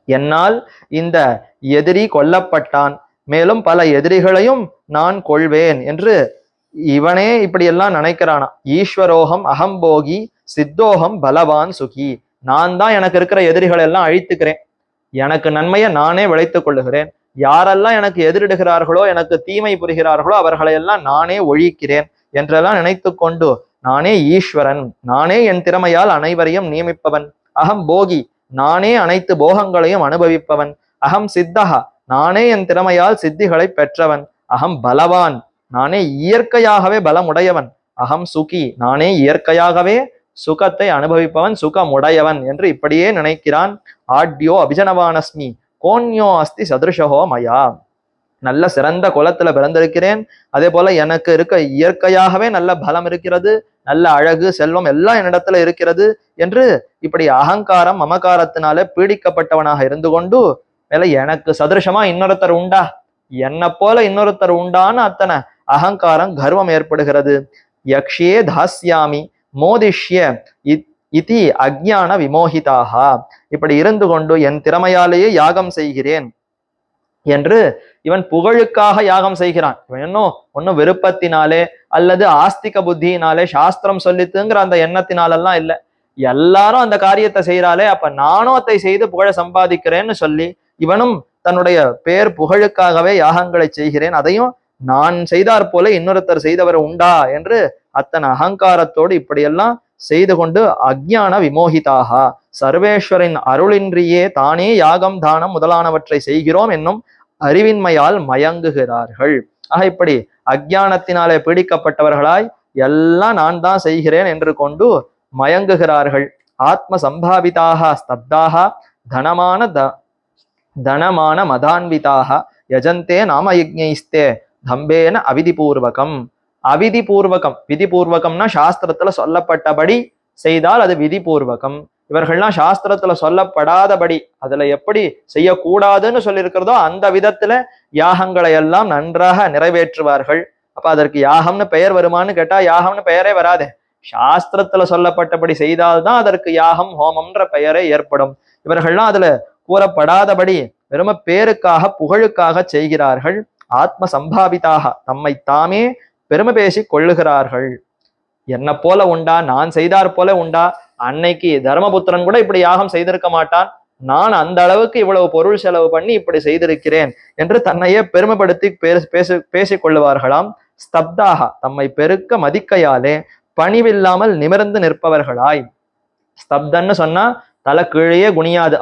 என்னால் இந்த எதிரி கொல்லப்பட்டான், மேலும் பல எதிரிகளையும் நான் கொள்வேன் என்று இவனே இப்படியெல்லாம் நினைக்கிறானா. ஈஸ்வரோகம் அகம்போகி சித்தோகம் பலவான் சுகி, நான் தான் எனக்கு இருக்கிற எதிரிகளை எல்லாம் அழித்துக்கிறேன், எனக்கு நன்மையை நானே விளைத்துக் கொள்ளுகிறேன், யாரெல்லாம் எனக்கு எதிரிடுகிறார்களோ எனக்கு தீமை புரிகிறார்களோ அவர்களை எல்லாம் நானே ஒழிக்கிறேன் என்றெல்லாம் நினைத்து கொண்டு நானே ஈஸ்வரன், நானே என் திறமையால் அனைவரையும் நியமிப்பவன், அகம் போகி நானே அனைத்து போகங்களையும் அனுபவிப்பவன், அகம் சித்தகா நானே என் திறமையால் சித்திகளை பெற்றவன், அகம் பலவான் நானே இயற்கையாகவே பலமுடையவன், அகம் சுகி நானே இயற்கையாகவே சுகத்தை அனுபவிப்பவன், சுகமுடையவன் என்று இப்படியே நினைக்கிறான். ஆட்யோ அபிஜனவானஸ்மி கோன்யோ அஸ்தி சதுருஷோ மயா, நல்ல சிறந்த குலத்துல பிறந்திருக்கிறேன், அதே போல எனக்கு இருக்க இயற்கையாகவே நல்ல பலம் இருக்கிறது, நல்ல அழகு செல்வம் எல்லாம் என்னிடத்துல இருக்கிறது என்று இப்படி அகங்காரம் மமகாரத்தினால பீடிக்கப்பட்டவனாக இருந்து கொண்டு மேல எனக்கு சதுருஷமா இன்னொருத்தர் உண்டா, என்னை போல இன்னொருத்தர் உண்டான்னு அத்தனை அகங்காரம் கர்வம் ஏற்படுகிறது. யக்ஷே தாஸ்யாமி மோதிஷ்ய இதி அஜ்ஞான விமோகிதாக, இப்படி இருந்து கொண்டு என் திறமையாலேயே யாகம் செய்கிறேன் என்று இவன் புகழுக்காக யாகம் செய்கிறான். இவன் ஒன்னும் விருப்பத்தினாலே அல்லது ஆஸ்திக புத்தியினாலே சாஸ்திரம் சொல்லித்துங்கிற அந்த எண்ணத்தினாலெல்லாம் இல்லை, எல்லாரும் அந்த காரியத்தை செய்யறாளே, அப்ப நானும் அதை செய்து புகழ சம்பாதிக்கிறேன்னு சொல்லி இவனும் தன்னுடைய பேர் புகழுக்காகவே யாகங்களை செய்கிறேன், அதையும் நான் செய்தார் போல இன்னொருத்தர் செய்தவர் உண்டா என்று அத்தனை அகங்காரத்தோடு இப்படியெல்லாம் செய்து கொண்டு அஜ்ஞான விமோகிதாக சர்வேஸ்வரின் அருளின்றியே தானே யாகம் தானம் முதலானவற்றை செய்கிறோம் என்னும் அறிவின்மையால் மயங்குகிறார்கள். ஆக இப்படி அஜ்ஞானத்தினாலே பீடிக்கப்பட்டவர்களாய் எல்லாம் நான் தான் செய்கிறேன் என்று கொண்டு மயங்குகிறார்கள். ஆத்ம சம்பாவிதாக ஸ்தப்தாக தனமான மதான்விதாக யஜந்தே நாம யஜ்ஞைஸ்தே தம்பேன அவிதிபூர்வகம். அவிதிபூர்வகம், விதிபூர்வகம்னா சாஸ்திரத்துல சொல்லப்பட்டபடி செய்தால் அது விதிபூர்வகம். இவர்கள்லாம் சாஸ்திரத்துல சொல்லப்படாதபடி அதுல எப்படி செய்யக்கூடாதுன்னு சொல்லியிருக்கிறதோ அந்த விதத்துல யாகங்களை எல்லாம் நன்றாக நிறைவேற்றுவார்கள். அப்ப அதற்கு யாகம்னு பெயர் வருமானு கேட்டா யாகம்னு பெயரே வராது. சாஸ்திரத்துல சொல்லப்பட்டபடி செய்தால்தான் அதற்கு யாகம் ஹோமம்ன்ற பெயரே ஏற்படும். இவர்கள்லாம் அதுல கூறப்படாதபடி வெறும பேருக்காக புகழுக்காக செய்கிறார்கள். ஆத்ம சம்பாவிதாக தம்மை தாமே பெருமை பேசி கொள்ளுகிறார்கள். என்ன போல உண்டா, நான் செய்தார் போல உண்டா, அன்னைக்கு தர்மபுத்திரன் கூட இப்படி யாகம் செய்திருக்க மாட்டான், நான் அந்த அளவுக்கு இவ்வளவு பொருள் செலவு பண்ணி இப்படி செய்திருக்கிறேன் என்று தன்னையே பெருமைப்படுத்தி பேசிக் கொள்ளுவார்களாம். ஸ்தப்தாக தம்மை பெருக்க மதிக்கையாலே பணிவில்லாமல் நிமிர்ந்து நிற்பவர்களாய். ஸ்தப்தன்னு சொன்னா தலை கீழே குனியாது,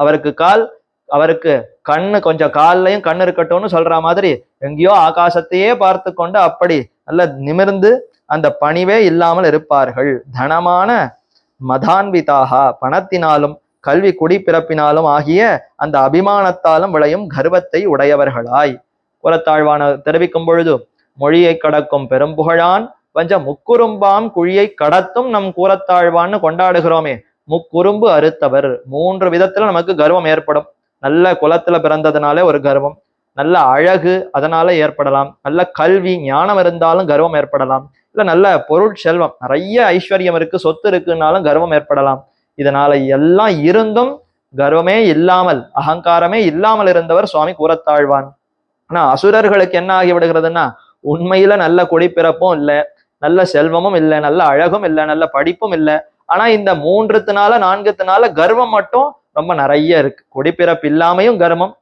அவருக்கு கண்ணு கொஞ்சம் கால்லையும் கண்ணு இருக்கட்டும்னு சொல்ற மாதிரி எங்கேயோ ஆகாசத்தையே பார்த்து கொண்டு அப்படி நல்ல நிமிர்ந்து அந்த பணிவே இல்லாமல் இருப்பார்கள். தனமான மதான்விதாக பணத்தினாலும் கல்வி குடிப்பிறப்பினாலும் ஆகிய அந்த அபிமானத்தாலும் விளையும் கர்வத்தை உடையவர்களாய். புறத்தாழ்வான தெரிவிக்கும் பொழுது மொழியை கடக்கும் பெரும்புகழான் வஞ்ச முக்குறும்பாம் குழியை கடத்தும் நம் கூறத்தாழ்வான்னு கொண்டாடுகிறோமே. முக்குறும்பு அறுத்தவர், 3 விதத்துல நமக்கு கர்வம் ஏற்படும். நல்ல குலத்துல பிறந்ததுனாலே ஒரு கர்வம், நல்ல அழகு அதனால ஏற்படலாம், நல்ல கல்வி ஞானம் இருந்தாலும் கர்வம் ஏற்படலாம், இல்ல நல்ல பொருள் செல்வம் நிறைய ஐஸ்வர்யம் இருக்கு சொத்து இருக்குன்னாலும் கர்வம் ஏற்படலாம். இதனால எல்லாம் இருந்தும் கர்வமே இல்லாமல் அகங்காரமே இல்லாமல் இருந்தவர் சுவாமி கூறத்தாழ்வான். ஆனா அசுரர்களுக்கு என்ன ஆகி விடுகிறதுன்னா, உண்மையில நல்ல குடிப்பிறப்பும் இல்லை, நல்ல செல்வமும் இல்லை, நல்ல அழகும் இல்லை, நல்ல படிப்பும் இல்லை, ஆனா இந்த 3 4 கர்வம் மட்டும் ரொம்ப நிறைய இருக்கு. குடிப்பிறப்பு இல்லாமையும் கர்வம்,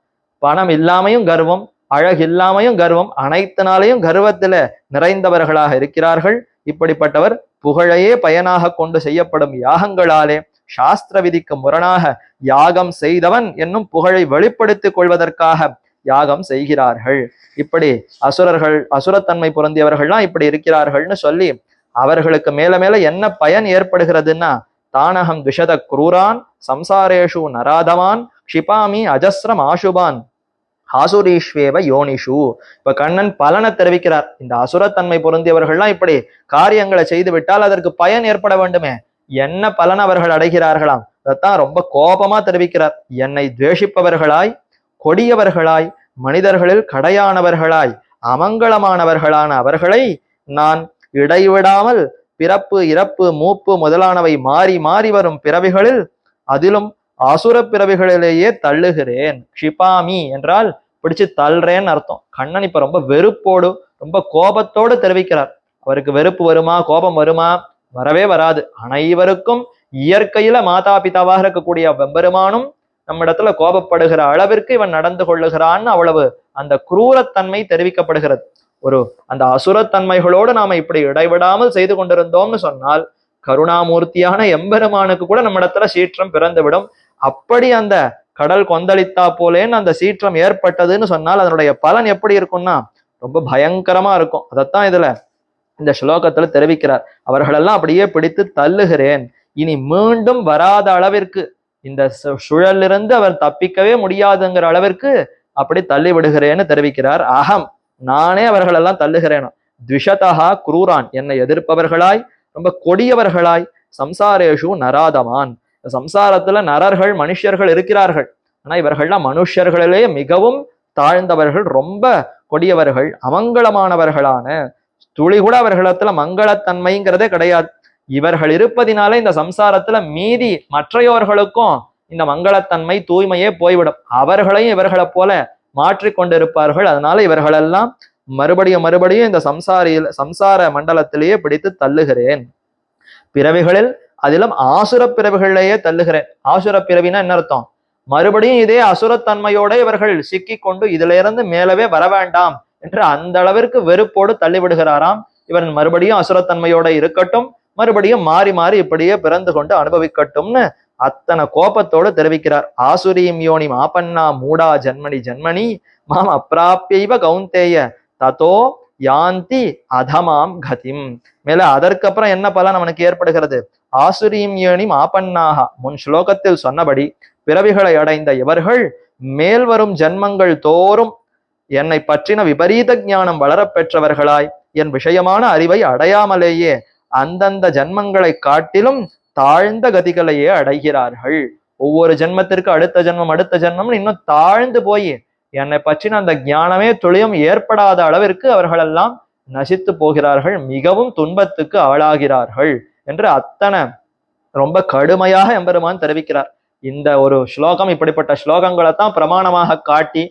பணம் இல்லாமையும் கர்வம், அழகு இல்லாமையும் கர்வம், அனைத்தினாலையும் கர்வத்துல நிறைந்தவர்களாக இருக்கிறார்கள். இப்படிப்பட்டவர் புகழையே பயனாக கொண்டு செய்யப்படும் யாகங்களாலே சாஸ்திர விதிக்கு முரணாக யாகம் செய்தவன் என்னும் புகழை வெளிப்படுத்திக் கொள்வதற்காக யாகம் செய்கிறார்கள். இப்படி அசுரத்தன்மை பொருந்தியவர்கள்லாம் இப்படி இருக்கிறார்கள்னு சொல்லி அவர்களுக்கு மேல மேல என்ன பயன் ஏற்படுகிறதுன்னா, தானகம் துஷத குரூரான் சம்சாரேஷு நராதவான் க்ஷிபாமி அஜஸ்ரம் ஆசுபான் ஆசுரீஷ்வேவ யோனிஷு. இப்ப கண்ணன் பலனை தெரிவிக்கிறார். இந்த அசுரத்தன்மை பொருந்தியவர்கள்லாம் இப்படி காரியங்களை செய்து விட்டால் அதற்கு பயன் ஏற்பட வேண்டுமே, என்ன பலன் அவர்கள் அடைகிறார்களாம், அதைத்தான் ரொம்ப கோபமா தெரிவிக்கிறார். என்னை துவேஷிப்பவர்களாய் கொடியவர்களாய் மனிதர்களில் கடையானவர்களாய் அமங்கலமானவர்களான அவர்களை நான் இடைவிடாமல் பிறப்பு இறப்பு மூப்பு முதலானவை மாறி மாறி வரும் பிறவிகளில் அதிலும் அசுர பிறவிகளிலேயே தள்ளுகிறேன். க்ஷிபாமி என்றால் பிடிச்சு தள்ளுறேன்னு அர்த்தம். கண்ணன் இப்ப ரொம்ப வெறுப்போடு ரொம்ப கோபத்தோடு தெரிவிக்கிறார். அவருக்கு வெறுப்பு வருமா கோபம் வருமா? வரவே வராது. அனைவருக்கும் இயற்கையில மாதா பிதாவாக இருக்கக்கூடிய வெம்பெருமானும் நம்மிடத்துல கோபப்படுகிற அளவிற்கு இவன் நடந்து கொள்ளுகிறான்னு அவ்வளவு அந்த குரூரத்தன்மை தெரிவிக்கப்படுகிறது. அந்த அசுரத்தன்மைகளோடு நாம இப்படி இடைவிடாமல் செய்து கொண்டிருந்தோம்னு சொன்னால் கருணாமூர்த்தியான எம்பெருமானுக்கு கூட நம்மிடத்துல சீற்றம் பிறந்துவிடும். அப்படி அந்த கடல் கொந்தளித்தா போலேன்னு அந்த சீற்றம் ஏற்பட்டதுன்னு சொன்னால் அதனுடைய பலன் எப்படி இருக்கும்னா ரொம்ப பயங்கரமா இருக்கும். அதைத்தான் இதுல இந்த ஸ்லோகத்துல தெரிவிக்கிறார். அவர்களெல்லாம் அப்படியே பிடித்து தள்ளுகிறேன், இனி மீண்டும் வராத அளவிற்கு இந்த சுழலிருந்து அவர் தப்பிக்கவே முடியாதுங்கிற அளவிற்கு அப்படி தள்ளி விடுகிறேன்னு தெரிவிக்கிறார். அகம் நானே அவர்களெல்லாம் தள்ளுகிறேனோ. த்விஷதா குரூரான் என்னை எதிர்ப்பவர்களாய் ரொம்ப கொடியவர்களாய் சம்சாரேஷு நராதமான். சம்சாரத்துல நரர்கள் மனுஷர்கள் இருக்கிறார்கள், ஆனா இவர்கள்லாம் மனுஷர்களிலே மிகவும் தாழ்ந்தவர்கள், ரொம்ப கொடியவர்கள், அமங்கலமானவர்களான துளி கூட அவர்களிடத்துல மங்களத்தன்மைங்கிறதே கிடையாது. இவர்கள் இருப்பதினாலே இந்த சம்சாரத்துல மீதி மற்றையோர்களுக்கும் இந்த மங்களத்தன்மை தூய்மையே போய்விடும். அவர்களையும் இவர்களை போல மாற்றிக்கொண்டிருப்பார்கள். அதனால இவர்களெல்லாம் மறுபடியும் இந்த சம்சார மண்டலத்திலேயே பிடித்து தள்ளுகிறேன். பிறவிகளில் அதிலும் ஆசுர பிறவிகளிலேயே தள்ளுகிறேன். ஆசுர பிறவினா என்ன அர்த்தம்? மறுபடியும் இதே அசுரத்தன்மையோட இவர்கள் சிக்கி கொண்டு இதுல இருந்து மேலவே வர வேண்டாம் என்று அந்த அளவிற்கு வெறுப்போடு தள்ளிவிடுகிறாராம். இவன் மறுபடியும் அசுரத்தன்மையோட இருக்கட்டும், மறுபடியும் மாறி மாறி இப்படியே பிறந்து கொண்டு அனுபவிக்கட்டும்னு அத்தனை கோபத்தோடு தெரிவிக்கிறார். ஆசுரீம் யோனி மாபன்னா மூடா ஜன்மணி ஜன்மணி மாம் அப்பிராப்பியைவ கௌந்தேய ததோ யாந்தி அதமாம் கதிம். மேல அதற்கப்புறம் என்ன பலன் அவனுக்கு ஏற்படுகிறது? ஆசுரீம் யோனி மாபன்னாக, முன் ஸ்லோகத்தில் சொன்னபடி பிறவிகளை அடைந்த இவர்கள் மேல்வரும் ஜன்மங்கள் தோறும் என்னை பற்றின விபரீத ஞானம் வளர பெற்றவர்களாய் என் விஷயமான அறிவை அடையாமலேயே அந்தந்த ஜன்மங்களை காட்டிலும் தாழ்ந்த கதிகளையே அடைகிறார்கள். ஒவ்வொரு ஜென்மத்திற்கு அடுத்த ஜென்மம் அடுத்த ஜென்மம் இன்னும் தாழ்ந்து போய் என்னை பற்றின அந்த ஞானமே துளியும் ஏற்படாத அளவிற்கு அவர்களெல்லாம் நசித்து போகிறார்கள், மிகவும் துன்பத்துக்கு ஆளாகிறார்கள் என்று அத்தனை ரொம்ப கடுமையாக எம்பெருமான் தெரிவிக்கிறார். இந்த ஒரு ஸ்லோகம், இப்படிப்பட்ட ஸ்லோகங்களை தான் பிரமாணமாக காட்டி,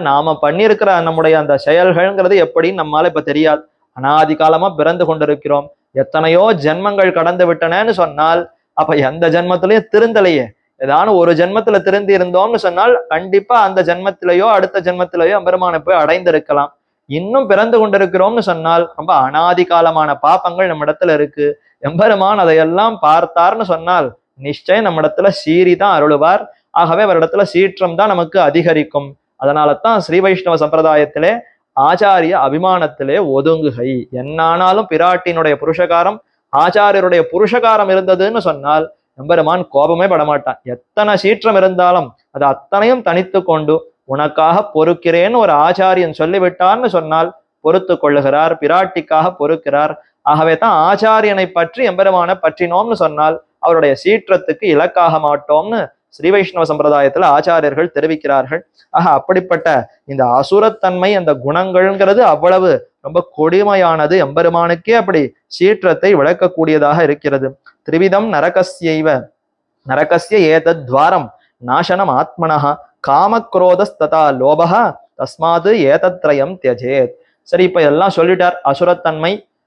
நாம பண்ணியிருக்கிற நம்முடைய அந்த செயல்கள்ங்கிறது எப்படின்னு நம்மளால இப்ப தெரியாது. அனாதி காலமா பிறந்து கொண்டிருக்கிறோம், எத்தனையோ ஜென்மங்கள் கடந்து விட்டனன்னு சொன்னால் அப்ப எந்த ஜென்மத்திலையும் திருந்தலையே. ஏதான ஒரு ஜென்மத்துல திருந்தி இருந்தோம்னு சொன்னால் கண்டிப்பா அந்த ஜென்மத்திலேயோ அடுத்த ஜென்மத்திலேயோ எம்பெருமானை போய் அடைந்திருக்கலாம். இன்னும் பிறந்து கொண்டிருக்கிறோம்னு சொன்னால் ரொம்ப அனாதி காலமான பாப்பங்கள் நம்ம இடத்துல இருக்கு. எம்பெருமான் அதையெல்லாம் பார்த்தார்னு சொன்னால் நிச்சயம் நம்ம இடத்துல சீரி தான் அருளுவார். ஆகவே அவரிடத்துல சீற்றம் தான் நமக்கு அதிகரிக்கும். அதனால தான் ஸ்ரீ வைஷ்ணவ சம்பிரதாயத்திலே ஆச்சாரிய அபிமானத்திலே ஒதுங்குகை. என்னானாலும் பிராட்டினுடைய புருஷகாரம், ஆச்சாரியருடைய புருஷகாரம் இருந்ததுன்னு சொன்னால் எம்பெருமான் கோபமே படமாட்டான். எத்தனை சீற்றம் இருந்தாலும் அது அத்தனையும் தனித்து கொண்டு உனக்காக பொறுக்கிறேன்னு ஒரு ஆச்சாரியன் சொல்லிவிட்டார்னு சொன்னால் பொறுத்து கொள்ளுகிறார், பிராட்டிக்காக பொறுக்கிறார். ஆகவே தான் ஆச்சாரியனை பற்றி எம்பெருமான பற்றினோம்னு சொன்னால் அவருடைய சீற்றத்துக்கு இலக்காக மாட்டோம்னு ஸ்ரீ வைஷ்ணவ சம்பிரதாயத்துல ஆச்சாரியர்கள் தெரிவிக்கிறார்கள். அப்படிப்பட்ட இந்த அசுரத்தன்மை, அந்த குணங்கள்ங்கிறது அவ்வளவு ரொம்ப கொடுமையானது. எம்பெருமானுக்கே அப்படி சீற்றத்தை விளக்கக்கூடியதாக இருக்கிறது. திரிவிதம் நரகஸ்யைவ நரகஸ்ய ஏதத் துவாரம் நாசனம் ஆத்மனஹ காமக்ரோதஸ்ததா லோபஹ தஸ்மாது ஏதத்ரயம் தியஜேத். சரி, இப்ப எல்லாம் சொல்லிட்டார்.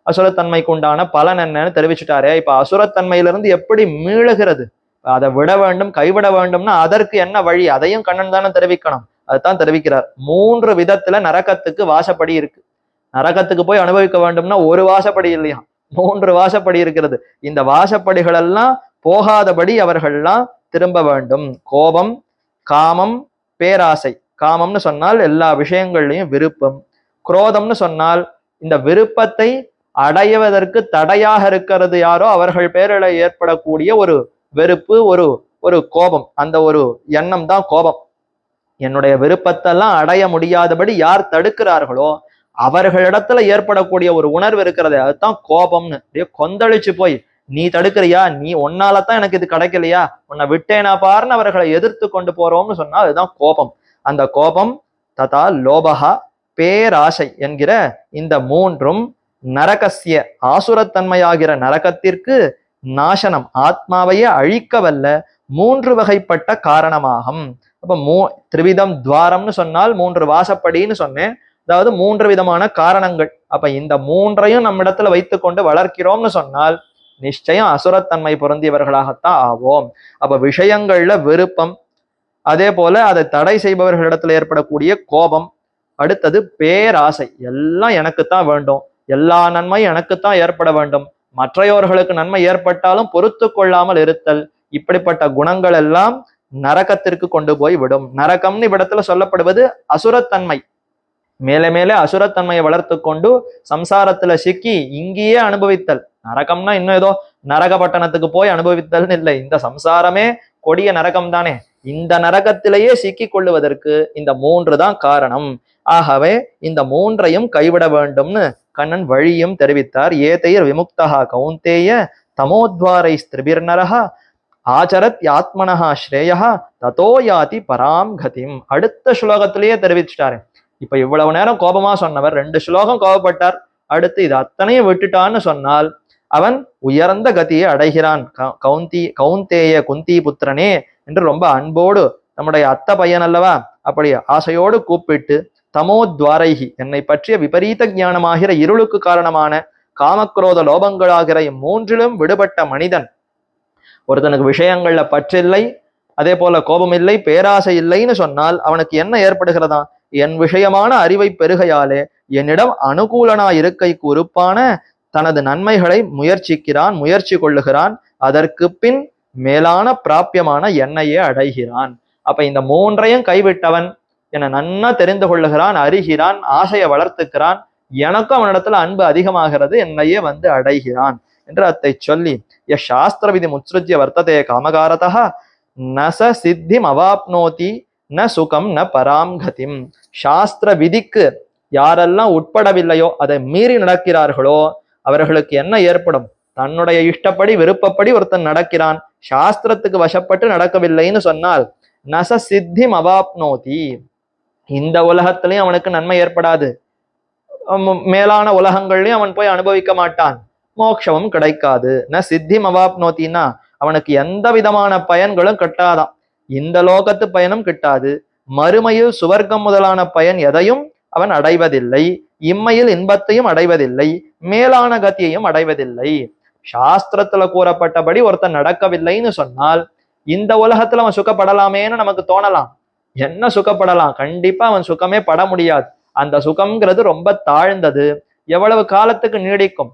அசுரத்தன்மைக்கு உண்டான பலன் என்னன்னு தெரிவிச்சுட்டாரே. இப்ப அசுரத்தன்மையிலிருந்து எப்படி மீளுகிறது, அதை விட வேண்டும், கைவிட வேண்டும்னா அதற்கு என்ன வழி, அதையும் கண்ணன் தானே தெரிவிக்கணும். அதுதான் தெரிவிக்கிறார். 3 விதத்துல நரகத்துக்கு வாசப்படி இருக்கு. நரகத்துக்கு போய் அனுபவிக்க வேண்டும்னா ஒரு வாசப்படி இல்லையா, 3 வாசப்படி இருக்கிறது. இந்த வாசப்படிகள் எல்லாம் போகாதபடி அவர்கள்லாம் திரும்ப வேண்டும். கோபம், காமம், பேராசை. காமம்னு சொன்னால் எல்லா விஷயங்கள்லையும் விருப்பம். குரோதம்னு சொன்னால் இந்த விருப்பத்தை அடைவதற்கு தடையாக இருக்கிறது யாரோ அவர்கள் பேரில் ஏற்படக்கூடிய ஒரு வெறுப்பு, ஒரு கோபம். அந்த ஒரு எண்ணம் தான் கோபம். என்னுடைய விருப்பத்தெல்லாம் அடைய முடியாதபடி யார் தடுக்கிறார்களோ அவர்களிடத்துல ஏற்படக்கூடிய ஒரு உணர்வு இருக்கிறது, அதுதான் கோபம்னு. அப்படியே கொந்தளிச்சு போய் நீ தடுக்கிறியா, நீ ஒன்னாலதான் எனக்கு இது கிடைக்கலையா, உன்னை விட்டேனா பாருன்னு அவர்களை எதிர்த்து கொண்டு போறோம்னு சொன்னா அதுதான் கோபம். அந்த கோபம், ததா லோபகா, பேராசை என்கிற இந்த 3ம் நரகசிய ஆசுரத்தன்மையாகிற நரகத்திற்கு நாசனம், ஆத்மாவையே அழிக்கவல்ல 3 வகைப்பட்ட காரணமாகும். அப்ப திரிவிதம் துவாரம்னு சொன்னால் 3 வாசப்படின்னு சொன்னேன். அதாவது 3 விதமான காரணங்கள். அப்ப இந்த 3ஐயும் நம்ம இடத்துல வைத்துக்கொண்டு வளர்க்கிறோம்னு சொன்னால் நிச்சயம் அசுரத்தன்மை பொருந்தியவர்களாகத்தான் ஆவோம். அப்ப விஷயங்கள்ல விருப்பம், அதே போல அதை தடை செய்பவர்களிடத்துல ஏற்படக்கூடிய கோபம், அடுத்தது பேராசை. எல்லாம் எனக்குத்தான் வேண்டும், எல்லா நன்மையும் எனக்குத்தான் ஏற்பட வேண்டும், மற்றையோர்களுக்கு நன்மை ஏற்பட்டாலும் பொறுத்து கொள்ளாமல் இருத்தல். இப்படிப்பட்ட குணங்கள் எல்லாம் நரகத்திற்கு கொண்டு போய் விடும். நரகம்னு இவ்விடத்துல சொல்லப்படுவது அசுரத்தன்மை. மேலே மேலே அசுரத்தன்மையை வளர்த்து கொண்டு சம்சாரத்துல சிக்கி இங்கேயே அனுபவித்தல். நரகம்னா இன்னும் ஏதோ நரகப்பட்டணத்துக்கு போய் அனுபவித்தல்னு இல்லை, இந்த சம்சாரமே கொடிய நரகம் தானே. இந்த நரகத்திலேயே சிக்கி கொள்ளுவதற்கு இந்த 3 தான் காரணம். ஆகவே இந்த 3ஐயும் கைவிட வேண்டும்னு கண்ணன் வழியும் தெரிவித்தார். ஏதைர் விமுக்தஹா கௌந்தேய தமோத்வாரை ஸ்திரிபிர்நரஹா ஆச்சரத் ஆத்மனஹா ஸ்ரேயா ததோ யாதி பராம் கதிம். அடுத்த ஸ்லோகத்திலேயே தெரிவிச்சுட்டாரு. இப்ப இவ்வளவு நேரம் கோபமா சொன்னவர் 2 ஸ்லோகம் கோபப்பட்டார், அடுத்து இது அத்தனையும் விட்டுட்டான்னு சொன்னால் அவன் உயர்ந்த கதியை அடைகிறான். கௌந்தேய குந்தி புத்திரனே என்று ரொம்ப அன்போடு நம்முடைய அத்தை பையன் அல்லவா, அப்படி ஆசையோடு கூப்பிட்டு தமோத்வாரைகி, என்னை பற்றிய விபரீத ஞானமாகிற இருளுக்கு காரணமான காமக்ரோத லோபங்களாகிற 3லும் விடுபட்ட மனிதன் ஒருத்தனுக்கு விஷயங்கள்ல பற்றில்லை, அதே போல கோபம் இல்லை, பேராசை இல்லைன்னு சொன்னால் அவனுக்கு என்ன ஏற்படுகிறதா? என் விஷயமான அறிவை பெருகையாலே என்னிடம் அனுகூலனா இருக்கைக்கு உறுப்பான தனது நன்மைகளை முயற்சிக்கிறான், முயற்சி கொள்ளுகிறான். அதற்கு பின் மேலான பிராபியமான என்னையே அடைகிறான். அப்ப இந்த மூன்றையும் கைவிட்டவன் என நன்னா தெரிந்து கொள்ளுகிறான், அறிகிறான், ஆசையை வளர்த்துக்கிறான், எனக்கும் அவனிடத்துல அன்பு அதிகமாகிறது, என்னையே வந்து அடைகிறான் என்று அத்தை சொல்லி சாஸ்திர விதி முத்ருஜ்ய வர்த்ததே காமகாரதா நச சித்திம் அவாப்னோதி ந சுகம் ந பராம் கதிம். சாஸ்திர விதிக்கு யாரெல்லாம் உட்படவில்லையோ, அதை மீறி நடக்கிறார்களோ அவர்களுக்கு என்ன ஏற்படும்? தன்னுடைய இஷ்டப்படி விருப்பப்படி ஒருத்தன் நடக்கிறான், சாஸ்திரத்துக்கு வசப்பட்டு நடக்கவில்லைன்னு சொன்னால் நச சித்திம் அவாப்னோதி, இந்த உலகத்திலையும் அவனுக்கு நன்மை ஏற்படாது, மேலான உலகங்கள்லயும் அவன் போய் அனுபவிக்க மாட்டான், மோட்சமும் கிடைக்காது. ந சித்திம் அவாப்னோத்தின்னா அவனுக்கு எந்த விதமான பயன்களும் கிட்டாதான். இந்த லோகத்து பயனும் கிட்டாது, மறுமையில் சுவர்க்கம் முதலான பயன் எதையும் அவன் அடைவதில்லை, இம்மையில் இன்பத்தையும் அடைவதில்லை, மேலான கத்தியையும் அடைவதில்லை. சாஸ்திரத்துல கூறப்பட்டபடி ஒருத்தன் நடக்கவில்லைன்னு சொன்னால் இந்த உலகத்துல அவன் சுகப்படலாமேன்னு நமக்கு தோணலாம். என்ன சுகப்படலாம்? கண்டிப்பா அவன் சுகமே பட முடியாது. அந்த சுகம்ங்கிறது ரொம்ப தாழ்ந்தது, எவ்வளவு காலத்துக்கு நீடிக்கும்?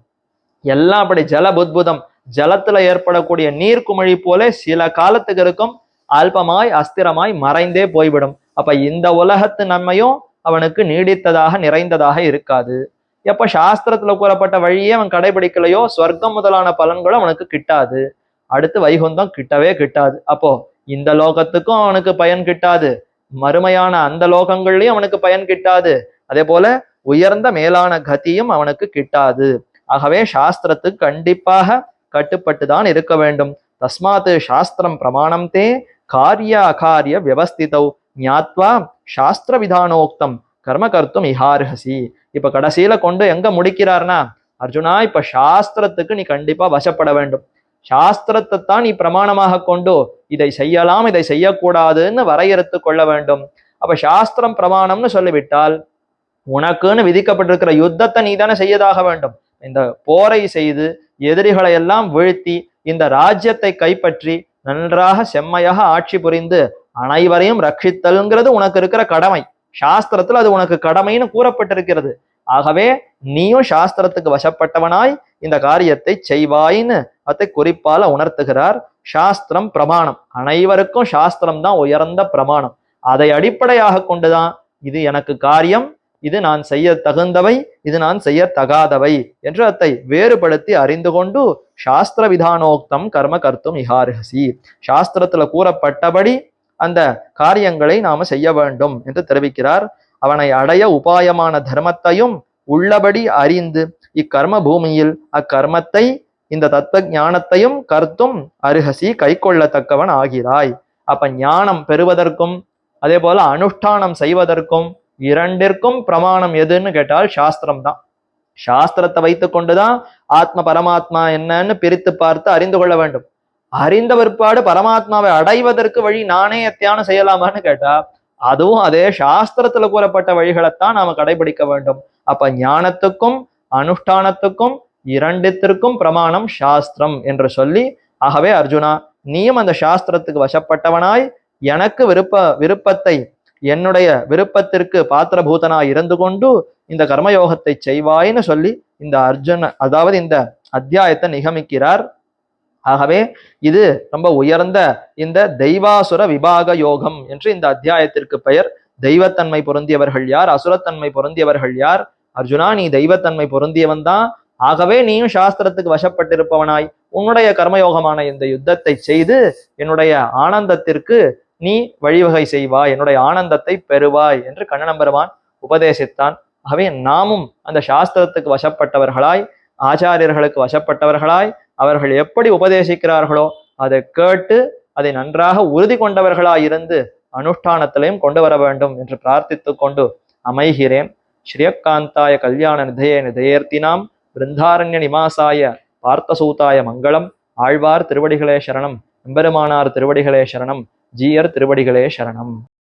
எல்லாம் அப்படி ஜல புத்புதம், ஜலத்துல ஏற்படக்கூடிய நீர் குமிழி போல சில காலத்துக்கு இருக்கும், அல்பமாய் அஸ்திரமாய் மறைந்தே போய்விடும். அப்ப இந்த உலகத்து நன்மையும் அவனுக்கு நீடித்ததாக நிறைந்ததாக இருக்காது. எப்ப சாஸ்திரத்துல கூறப்பட்ட வழியே அவன் கடைபிடிக்கலையோ ஸ்வர்க்கம் முதலான பலன்களும் அவனுக்கு கிட்டாது, அடுத்து வைகுந்தம் கிட்டவே கிட்டாது. அப்போ இந்த லோகத்துக்கும் அவனுக்கு பயன் கிட்டாது, மறுமையான அந்த லோகங்கள்லயும் அவனுக்கு பயன் கிட்டாது, அதே போல உயர்ந்த மேலான கதியும் அவனுக்கு கிட்டாது. ஆகவே சாஸ்திரத்துக்கு கண்டிப்பாக கட்டுப்பட்டுதான் இருக்க வேண்டும். தஸ்மாத் சாஸ்திரம் பிரமாணம் தே காரிய அகாரிய வியவஸ்திதௌ ஞாத்வா சாஸ்திர விதானோக்தம் கர்ம கர்த்தும் இஹார்ஹசி. இப்ப கடைசியில கொண்டு எங்க முடிக்கிறார்னா, அர்ஜுனா இப்ப சாஸ்திரத்துக்கு நீ கண்டிப்பா வசப்பட வேண்டும், சாஸ்திரத்தை தான் நீ பிரமாணமாக கொண்டு இதை செய்யலாம் இதை செய்யக்கூடாதுன்னு வரையறுத்து கொள்ள வேண்டும். அப்ப சாஸ்திரம் பிரமாணம்னு சொல்லிவிட்டால் உனக்குன்னு விதிக்கப்பட்டிருக்கிற யுத்தத்தை நீ தானே செய்யதாக வேண்டும். இந்த போரை செய்து எதிரிகளை எல்லாம் வீழ்த்தி இந்த ராஜ்யத்தை கைப்பற்றி நன்றாக செம்மையாக ஆட்சி புரிந்து அனைவரையும் ரட்சித்தல்ங்கிறது உனக்கு இருக்கிற கடமை. சாஸ்திரத்துல அது உனக்கு கடமைன்னு கூறப்பட்டிருக்கிறது. ஆகவே நீயும் சாஸ்திரத்துக்கு வசப்பட்டவனாய் இந்த காரியத்தை செய்வாயின்னு அதை குறிப்பால உணர்த்துகிறார். சாஸ்திரம் பிரமாணம், அனைவருக்கும் சாஸ்திரம் தான் உயர்ந்த பிரமாணம். அதை அடிப்படையாக கொண்டுதான் இது எனக்கு காரியம், இது நான் செய்ய தகுந்தவை, இது நான் செய்ய தகாதவை என்று அதை வேறுபடுத்தி அறிந்து கொண்டு சாஸ்திர விதானோக்தம் கர்ம கர்த்தும் இஹார்ஹசி, சாஸ்திரத்துல கூறப்பட்டபடி அந்த காரியங்களை நாம செய்ய வேண்டும் என்று தெரிவிக்கிறார். அவனை அடைய உபாயமான தர்மத்தையும் உள்ளபடி அறிந்து இக்கர்ம பூமியில் அக்கர்மத்தை இந்த தத்துவ ஞானத்தையும் கர்த்தும் அருகசி கை கொள்ளத்தக்கவன் ஆகிறாய். அப்ப ஞானம் பெறுவதற்கும் அதே போல அனுஷ்டானம் செய்வதற்கும் இரண்டிற்கும் பிரமாணம் எதுன்னு கேட்டால் சாஸ்திரம் தான். சாஸ்திரத்தை வைத்து கொண்டுதான் ஆத்ம பரமாத்மா என்னன்னு பிரித்து பார்த்து அறிந்து கொள்ள வேண்டும். அறிந்த பிற்பாடு பரமாத்மாவை அடைவதற்கு வழி நானே தியானம் செய்யலாமான்னு கேட்டா அதுவும் அதே சாஸ்திரத்துல கூறப்பட்ட வழிகளைத்தான் நாம கடைபிடிக்க வேண்டும். அப்ப ஞானத்துக்கும் அனுஷ்டானத்துக்கும் இரண்டிற்கும் பிரமாணம் சாஸ்திரம் என்று சொல்லி, ஆகவே அர்ஜுனா நீயும் அந்த சாஸ்திரத்துக்கு வசப்பட்டவனாய் எனக்கு விருப்பத்தை என்னுடைய விருப்பத்திற்கு பாத்திரபூதனாய் இருந்து கொண்டு இந்த கர்மயோகத்தை செய்வாய்னு சொல்லி இந்த அதாவது இந்த அத்தியாயத்தை நிகமிக்கிறார். ஆகவே இது ரொம்ப உயர்ந்த இந்த தெய்வாசுர விபாக யோகம் என்று இந்த அத்தியாயத்திற்கு பெயர். தெய்வத்தன்மை பொருந்தியவர்கள் யார், அசுரத்தன்மை பொருந்தியவர்கள் யார்? அர்ஜுனா நீ தெய்வத்தன்மை பொருந்தியவன் தான். ஆகவே நீயும் சாஸ்திரத்துக்கு வசப்பட்டிருப்பவனாய் உன்னுடைய கர்மயோகமான இந்த யுத்தத்தை செய்து என்னுடைய ஆனந்தத்திற்கு நீ வழிவகை செய்வாய், என்னுடைய ஆனந்தத்தை பெறுவாய் என்று கண்ணன் பெருமான் உபதேசித்தான். ஆகவே நாமும் அந்த சாஸ்திரத்துக்கு வசப்பட்டவர்களாய், ஆச்சாரியர்களுக்கு வசப்பட்டவர்களாய், அவர்கள் எப்படி உபதேசிக்கிறார்களோ அதை கேட்டு அதை நன்றாக உறுதி கொண்டவர்களாய் இருந்து அனுஷ்டானத்திலையும் கொண்டு வர வேண்டும் என்று பிரார்த்தித்து கொண்டு அமைகிறேன். ஸ்ரீயக்காந்தாய கல்யாண நிதயே நிதயேர்த்தினாம் பிருந்தாரண்ய நிவாசாய பார்த்தசூதாய மங்களம். ஆழ்வார் திருவடிகளே சரணம், எம்பெருமானார் திருவடிகளே சரணம், ஜீயர் திருவடிகளே சரணம்.